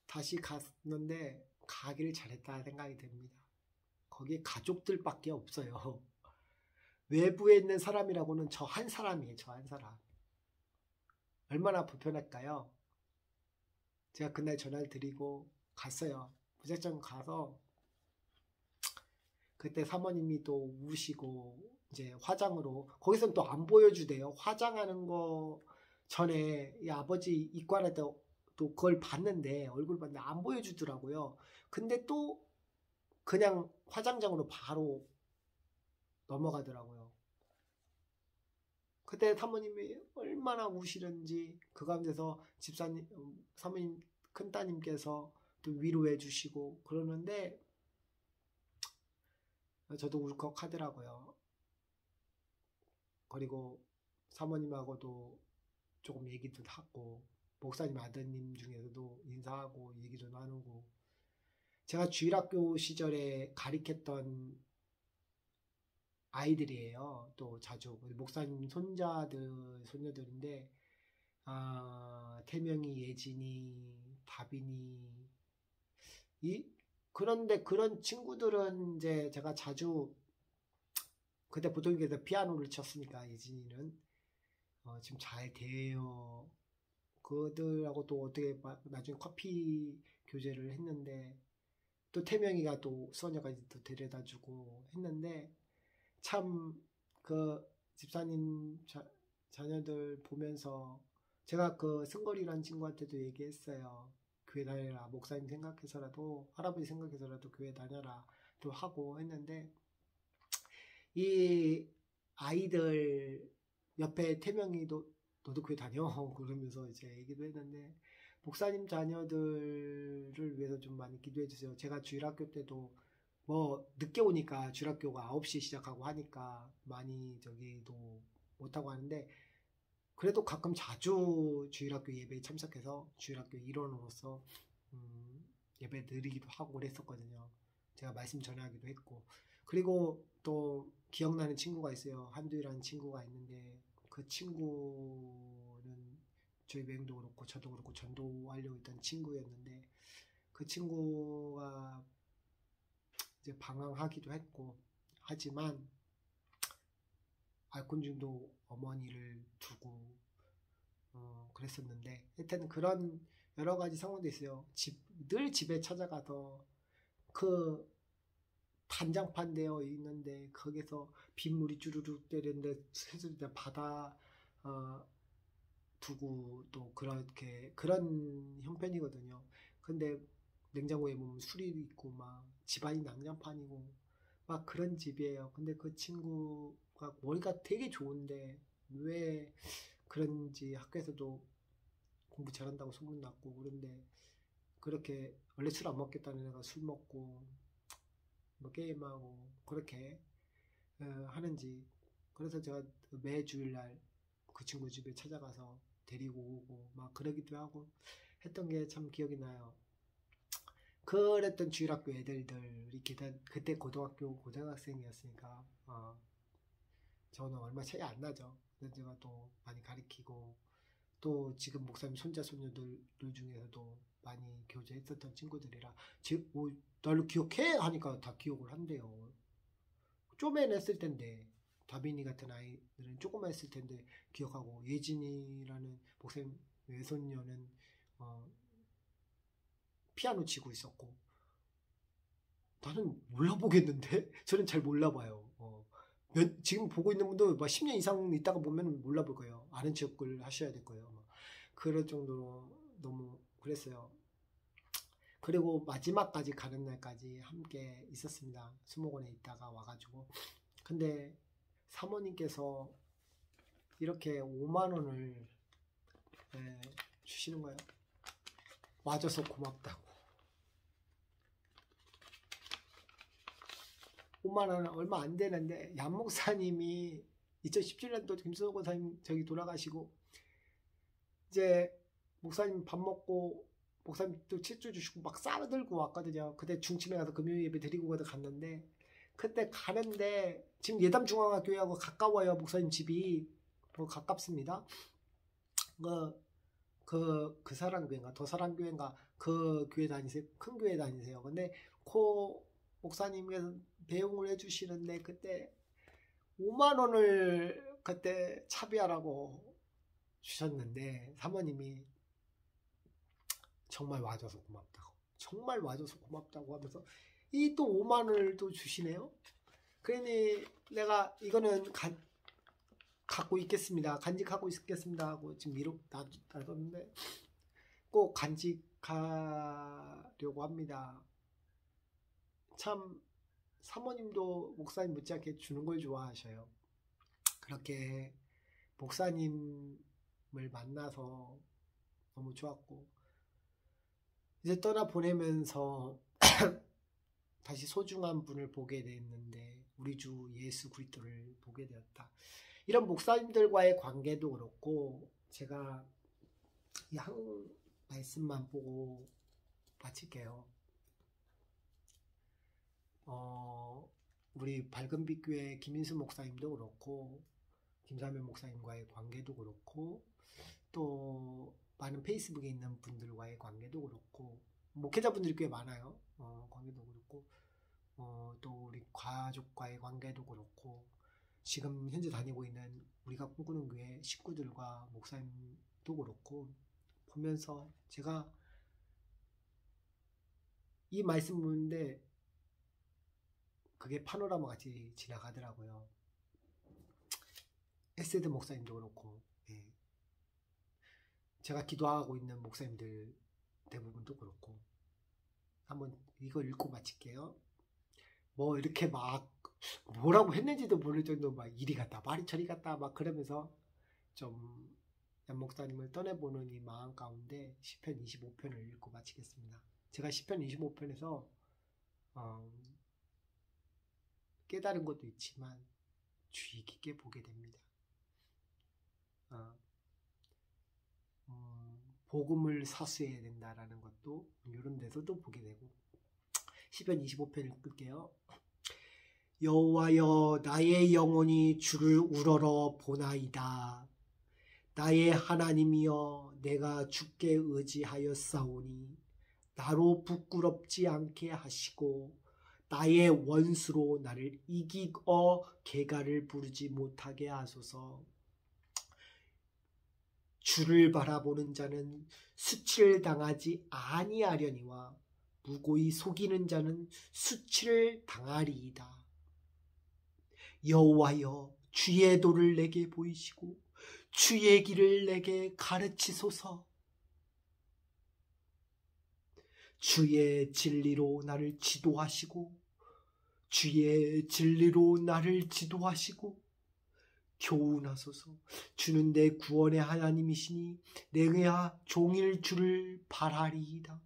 다시 갔는데 가기를 잘했다 생각이 듭니다. 거기에 가족들밖에 없어요. 외부에 있는 사람이라고는 저 한 사람이에요. 저 한 사람. 얼마나 불편할까요? 제가 그날 전화를 드리고 갔어요. 무작정 가서 그때 사모님이 또 우시고 이제 화장으로, 거기서는 또 안 보여주대요. 화장하는 거 전에 이 아버지 입관할 때 또 그걸 봤는데, 얼굴 봤는데 안 보여주더라고요. 근데 또 그냥 화장장으로 바로 넘어가더라고요. 그때 사모님이 얼마나 우시는지, 그 가운데서 집사님, 사모님 큰따님께서 또 위로해 주시고 그러는데 저도 울컥하더라고요. 그리고 사모님하고도 조금 얘기도 하고, 목사님 아드님 중에서도 인사하고 얘기도 나누고, 제가 주일학교 시절에 가르쳤던 아이들이에요. 또 자주 목사님 손녀들인데, 태명이, 예진이, 다빈이, 그런데 그런 친구들은 이제 제가 자주, 그때 보통에서 피아노를 쳤으니까 예진이는 지금 잘 돼요. 그들하고 또 어떻게 나중에 커피 교제를 했는데, 또 태명이가 또 수원여까지 또 데려다주고 했는데, 참 그 집사님 자녀들 보면서 제가 그 승걸이라는 친구한테도 얘기했어요. 교회 다녀라. 목사님 생각해서라도, 할아버지 생각해서라도 교회 다녀라 또 하고 했는데, 이 아이들 옆에 태명이도 너도 교회 다녀 그러면서 이제 얘기도 했는데, 목사님 자녀들을 위해서 좀 많이 기도해 주세요. 제가 주일학교 때도 뭐 늦게 오니까, 주일학교가 9시에 시작하고 하니까 많이 저기도 못하고 하는데, 그래도 가끔 자주 주일학교 예배에 참석해서 주일학교 일원으로서 예배 드리기도 하고 그랬었거든요. 제가 말씀 전하기도 했고, 그리고 또 기억나는 친구가 있어요. 한두이라는 친구가 있는데, 그 친구는 저희 맹도 그렇고 저도 그렇고 전도하려고 했던 친구였는데, 그 친구가 이제 방황하기도 했고 하지만 알코올 중독 어머니를 두고 그랬었는데, 하여튼 그런 여러 가지 상황도 있어요. 늘 집에 찾아가서 그 단장판 되어 있는데 거기서 빗물이 주르륵 때리는데 세수대 받아 두고 또 그렇게 그런 형편이거든요. 근데 냉장고에 보면 술이 있고 막 집안이 난장판이고 막 그런 집이에요. 근데 그 친구가 머리가 되게 좋은데 왜 그런지 학교에서도 공부 잘한다고 소문났고, 그런데 그렇게 원래 술 안 먹겠다는 애가 술 먹고 뭐 게임하고 그렇게 하는지. 그래서 제가 매 주일날 그 친구 집에 찾아가서 데리고 오고 막 그러기도 하고 했던 게 참 기억이 나요. 그랬던 주일학교 애들이 그때 고등학생이었으니까 저는 얼마 차이 안 나죠. 그래서 제가 또 많이 가르치고, 또 지금 목사님 손자 손녀들 중에서도 많이 교제했었던 친구들이라 나를 기억해? 하니까 다 기억을 한대요. 쪼맨했을 텐데, 다빈이 같은 아이들은 조금만 했을 텐데 기억하고, 예진이라는 목사님 외손녀는 피아노 치고 있었고. 나는 몰라보겠는데? 저는 잘 몰라봐요. 지금 보고 있는 분도 막 10년 이상 있다가 보면 몰라볼 거예요. 아는 척을 하셔야 될 거예요. 그럴 정도로 너무 그랬어요. 그리고 마지막까지 가는 날까지 함께 있었습니다. 수목원에 있다가 와가지고. 근데 사모님께서 이렇게 5만 원을 주시는 거예요. 와줘서 고맙다고. 5만 원 얼마 안 되는데 얀 목사님이 2017년도 김수호 권사님 저기 돌아가시고 이제 목사님 밥 먹고 목사님 또 칠주 주시고 막 싸들고 왔거든요. 그때 중침에 가서 금요 예배 드리고 갔는데 그때 가는데 지금 예담중앙학교하고 가까워요. 목사님 집이 가깝습니다. 그 사랑교회인가 더 사랑교회인가 그 교회 다니세요. 큰 교회 다니세요. 근데 목사님께서 배웅을 해주시는데 그때 5만 원을 그때 차비하라고 주셨는데 사모님이 정말 와줘서 고맙다고, 정말 와줘서 고맙다고 하면서 이 또 5만 원을 또 주시네요. 그러니 내가 이거는 갖고 있겠습니다. 간직하고 있겠습니다 하고 지금 놔뒀는데 꼭 간직하려고 합니다. 참 사모님도 목사님 못지않게 주는 걸 좋아하셔요. 그렇게 목사님을 만나서 너무 좋았고 이제 떠나보내면서 다시 소중한 분을 보게 됐는데 우리 주 예수 그리스도를 보게 되었다. 이런 목사님들과의 관계도 그렇고 제가 이 한 말씀만 보고 마칠게요. 우리 밝은빛 교회 김인수 목사님도 그렇고 김사면 목사님과의 관계도 그렇고 또 많은 페이스북에 있는 분들과의 관계도 그렇고 목회자분들이 꽤 많아요. 관계도 그렇고 또 우리 가족과의 관계도 그렇고 지금 현재 다니고 있는 우리가 꿈꾸는 교회 식구들과 목사님도 그렇고 보면서 제가 이 말씀 보는데 그게 파노라마 같이 지나가더라고요. 에세드 목사님도 그렇고 제가 기도하고 있는 목사님들 대부분도 그렇고 한번 이거 읽고 마칠게요. 뭐 이렇게 막 뭐라고 했는지도 모를 정도 막 이리 갔다 말이 저리 갔다 막 그러면서 좀 얀 목사님을 떠내보는 이 마음 가운데 시편 25편을 읽고 마치겠습니다. 제가 시편 25편에서 깨달은 것도 있지만 주의 깊게 보게 됩니다. 복음을 사수해야 된다라는 것도 이런 데서도 보게 되고 시편 25편 읽을게요. 여호와여 나의 영혼이 주를 우러러 보나이다. 나의 하나님이여 내가 주께 의지하였사오니 나로 부끄럽지 않게 하시고 나의 원수로 나를 이기어 개가를 부르지 못하게 하소서. 주를 바라보는 자는 수치를 당하지 아니하려니와 무고히 속이는 자는 수치를 당하리이다. 여호와여 주의 도를 내게 보이시고 주의 길을 내게 가르치소서. 주의 진리로 나를 지도하시고 주의 진리로 나를 지도하시고 교훈하소서. 주는 내 구원의 하나님이시니 내가 종일 주를 바라리이다.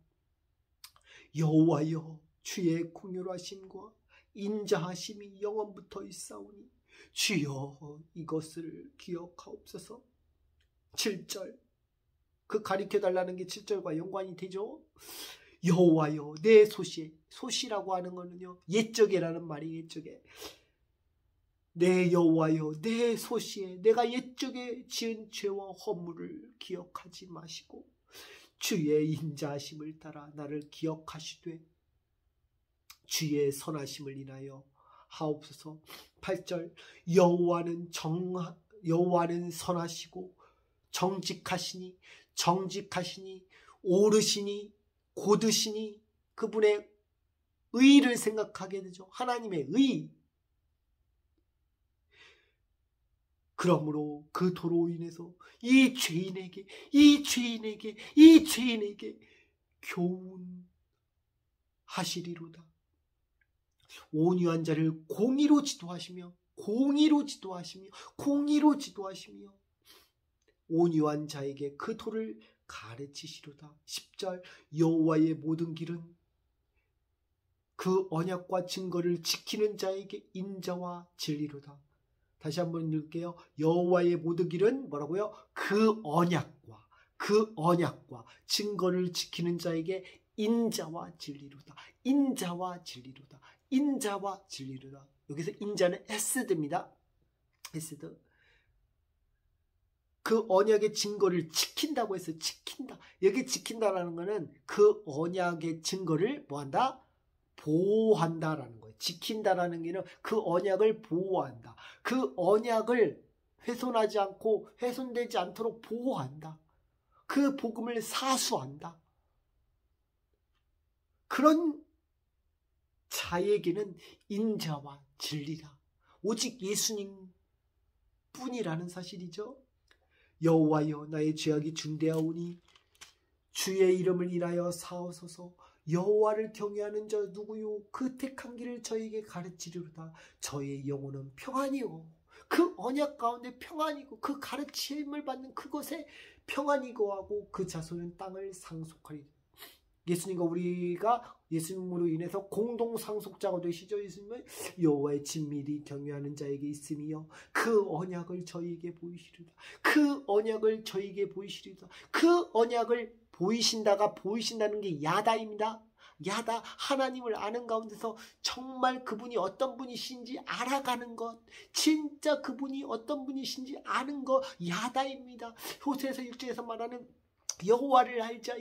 여호와여 주의 공효하심과 인자하심이 영원부터 있사오니 주여 이것을 기억하옵소서. 7절 그 가르쳐달라는 게 7절과 연관이 되죠. 여호와여 내 소시라고 하는 거는요 옛적에라는 말이 옛적에 내 여호와여 내 소시에 내가 옛적에 지은 죄와 허물을 기억하지 마시고 주의 인자하심을 따라 나를 기억하시되 주의 선하심을 인하여 하옵소서. 8절 여호와는 선하시고 정직하시니 오르시니 고드시니 그분의 의를 생각하게 되죠. 하나님의 의. 그러므로 그 도로 인해서 이 죄인에게 교훈하시리로다. 온유한 자를 공의로 지도하시며 온유한 자에게 그 도를 가르치시로다. 10절 여호와의 모든 길은 그 언약과 증거를 지키는 자에게 인자와 진리로다. 다시 한번 읽을게요. 여호와의 모든 길은 뭐라고요? 그 언약과 증거를 지키는 자에게 인자와 진리로다. 여기서 인자는 에스드입니다. 에스드. 그 언약의 증거를 지킨다고 해서 지킨다. 여기 지킨다라는 것은 그 언약의 증거를 뭐한다? 보호한다라는 거예요. 지킨다라는 게는 그 언약을 보호한다. 그 언약을 훼손하지 않고 훼손되지 않도록 보호한다. 그 복음을 사수한다. 그런 자에게는 인자와 진리다. 오직 예수님 뿐이라는 사실이죠. 여호와여 나의 죄악이 중대하오니 주의 이름을 인하여 사하소서. 여호와를 경외하는 자 누구요? 그 택한 길을 저에게 가르치리로다. 저의 영혼은 평안이요. 그 언약 가운데 평안이고 그 가르침을 받는 그것에 평안이고 하고 그 자손은 땅을 상속하리라. 예수님과 우리가 예수님으로 인해서 공동 상속자가 되시죠. 예수님은 여호와의 친밀히 경외하는 자에게 있음이요 그 언약을 저희에게 보이시리다. 그 언약을 보이신다는 게 야다입니다. 야다, 하나님을 아는 가운데서 정말 그분이 어떤 분이신지 알아가는 것, 진짜 그분이 어떤 분이신지 아는 것, 야다입니다. 호세아서 6장에서 말하는 여호와를 알자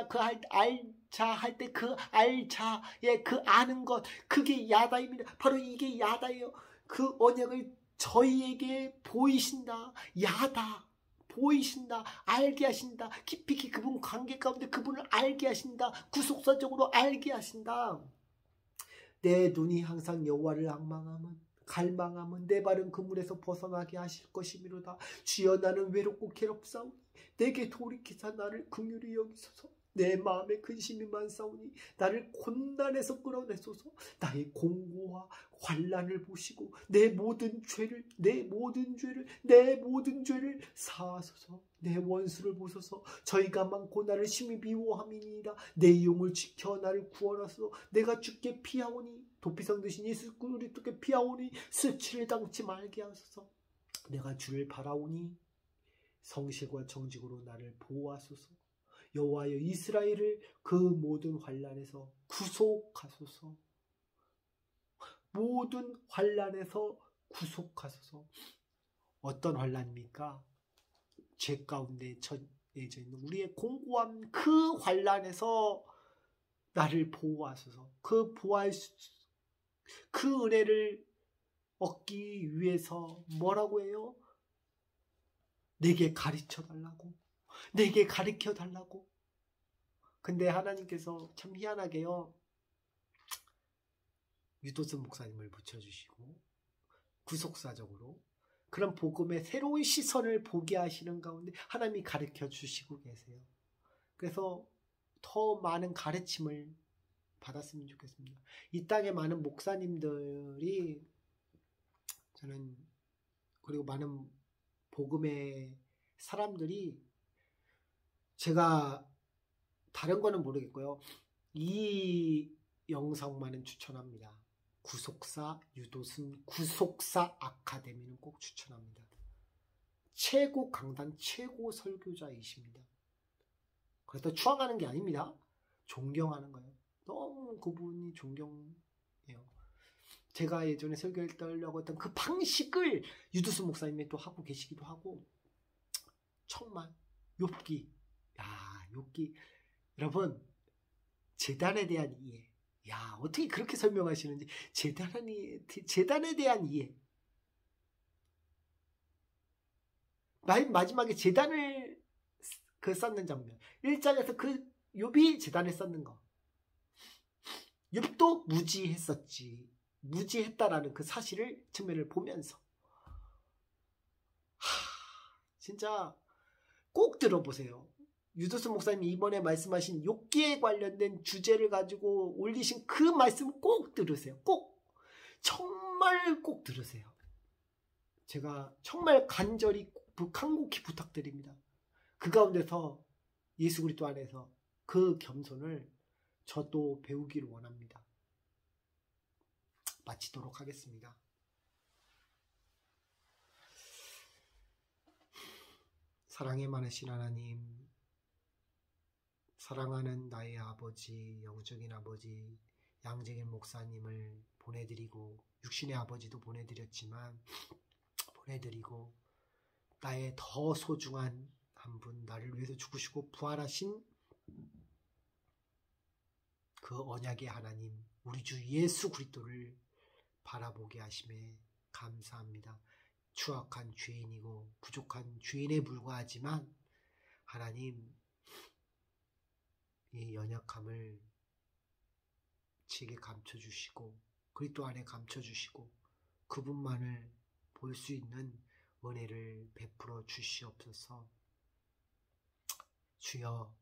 그 알자 할 때 그 알자의 그 아는 것, 그게 야다입니다. 바로 이게 야다예요. 그 언약을 저희에게 보이신다. 야다. 보이신다. 알게 하신다. 깊이 그분 관계 가운데 그분을 알게 하신다. 구속사적으로 알게 하신다. 내 눈이 항상 여호와를 갈망하면 내 발은 그 물에서 벗어나게 하실 것이미로다. 주여 나는 외롭고 괴롭사오니 내게 돌이키사 나를 긍휼히 여기소서. 내 마음에 근심이 많사오니 나를 곤난에서 끌어내소서. 나의 공고와 환난을 보시고 내 모든 죄를 사하소서. 내 원수를 보소서. 저희가 많고 나를 심히 미워함이니이다. 내 영을 지켜 나를 구원하소서. 내가 주께 피하오니 도피성 되신 예수 그리스도께 피하오니 수치를 당치 말게 하소서. 내가 주를 바라오니 성실과 정직으로 나를 보호하소서. 여호와여 이스라엘을 그 모든 환난에서 구속하소서. 모든 환난에서 구속하소서. 어떤 환난입니까? 죄 가운데 처해져 있는 우리의 공고한 그 환난에서 나를 보호하소서. 그 은혜를 얻기 위해서 뭐라고 해요? 내게 가르쳐 달라고. 근데 하나님께서 참 희한하게요, 유도순 목사님을 붙여주시고 구속사적으로 그런 복음의 새로운 시선을 보게 하시는 가운데 하나님이 가르쳐 주시고 계세요. 그래서 더 많은 가르침을 받았으면 좋겠습니다. 이 땅에 많은 목사님들이 그리고 많은 복음의 사람들이, 제가 다른 거는 모르겠고요, 이 영상만은 추천합니다. 구속사 유도순 구속사 아카데미는 꼭 추천합니다. 최고 강단, 최고 설교자이십니다. 그래서 추앙하는 게 아닙니다. 존경하는 거예요. 너무 그분이 존경해요. 제가 예전에 설교를 하려고 했던 그 방식을 유도순 목사님이 또 하고 계시기도 하고, 정말 욥기. 여러분, 제단에 대한 이해. 어떻게 그렇게 설명하시는지. 제단에 대한 이해. 마지막에 제단을 그 쌓는 장면. 1장에서 그 욥이 제단을 쌓는 거. 욥도 무지했었지. 무지했다라는 그 사실을 측면을 보면서 진짜 꼭 들어보세요. 유도수 목사님이 이번에 말씀하신 욥기에 관련된 주제를 가지고 올리신 그 말씀 꼭 들으세요. 꼭 정말 꼭 들으세요. 제가 정말 간절히 간곡히 부탁드립니다. 그 가운데서 예수 그리스도 안에서 그 겸손을 저도 배우기를 원합니다. 마치도록 하겠습니다. 사랑에 많으신 하나님, 사랑하는 나의 아버지, 영적인 아버지, 양재길 목사님을 보내드리고 육신의 아버지도 보내드렸지만 보내드리고 나의 더 소중한 한 분, 나를 위해서 죽으시고 부활하신 그 언약의 하나님, 우리 주 예수 그리스도를 바라보게 하심에 감사합니다. 추악한 죄인이고 부족한 죄인에 불과하지만 하나님, 이 연약함을 제게 감춰주시고 그리스도 안에 감춰주시고 그분만을 볼 수 있는 은혜를 베풀어 주시옵소서. 주여,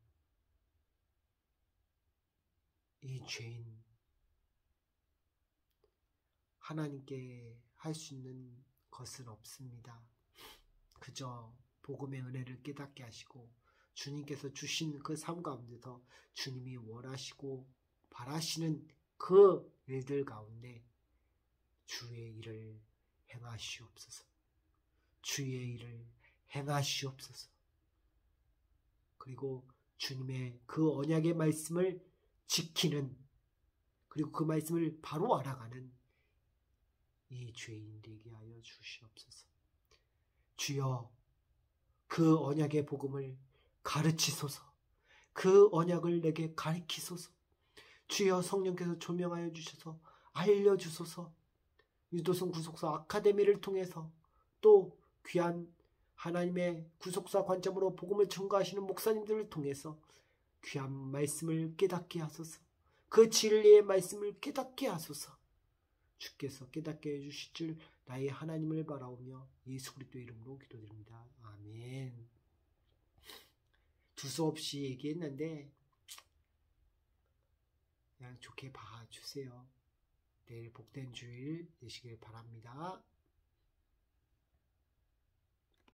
이 죄인 하나님께 할 수 있는 것은 없습니다. 그저 복음의 은혜를 깨닫게 하시고 주님께서 주신 그 삶 가운데서 주님이 원하시고 바라시는 그 일들 가운데 주의 일을 행하시옵소서. 주의 일을 행하시옵소서. 그리고 주님의 그 언약의 말씀을 지키는, 그리고 그 말씀을 바로 알아가는 이 죄인 되게 하여 주시옵소서. 주여, 그 언약의 복음을 가르치소서. 그 언약을 내게 가르치소서. 주여, 성령께서 조명하여 주셔서 알려주소서. 유도선 구속사 아카데미를 통해서 또 귀한 하나님의 구속사 관점으로 복음을 전가하시는 목사님들을 통해서 귀한 말씀을 깨닫게 하소서. 그 진리의 말씀을 깨닫게 하소서. 주께서 깨닫게 해주실 줄 나의 하나님을 바라오며 예수 그리스도의 이름으로 기도드립니다. 아멘. 두서없이 얘기했는데 그냥 좋게 봐주세요. 내일 복된 주일 되시길 바랍니다.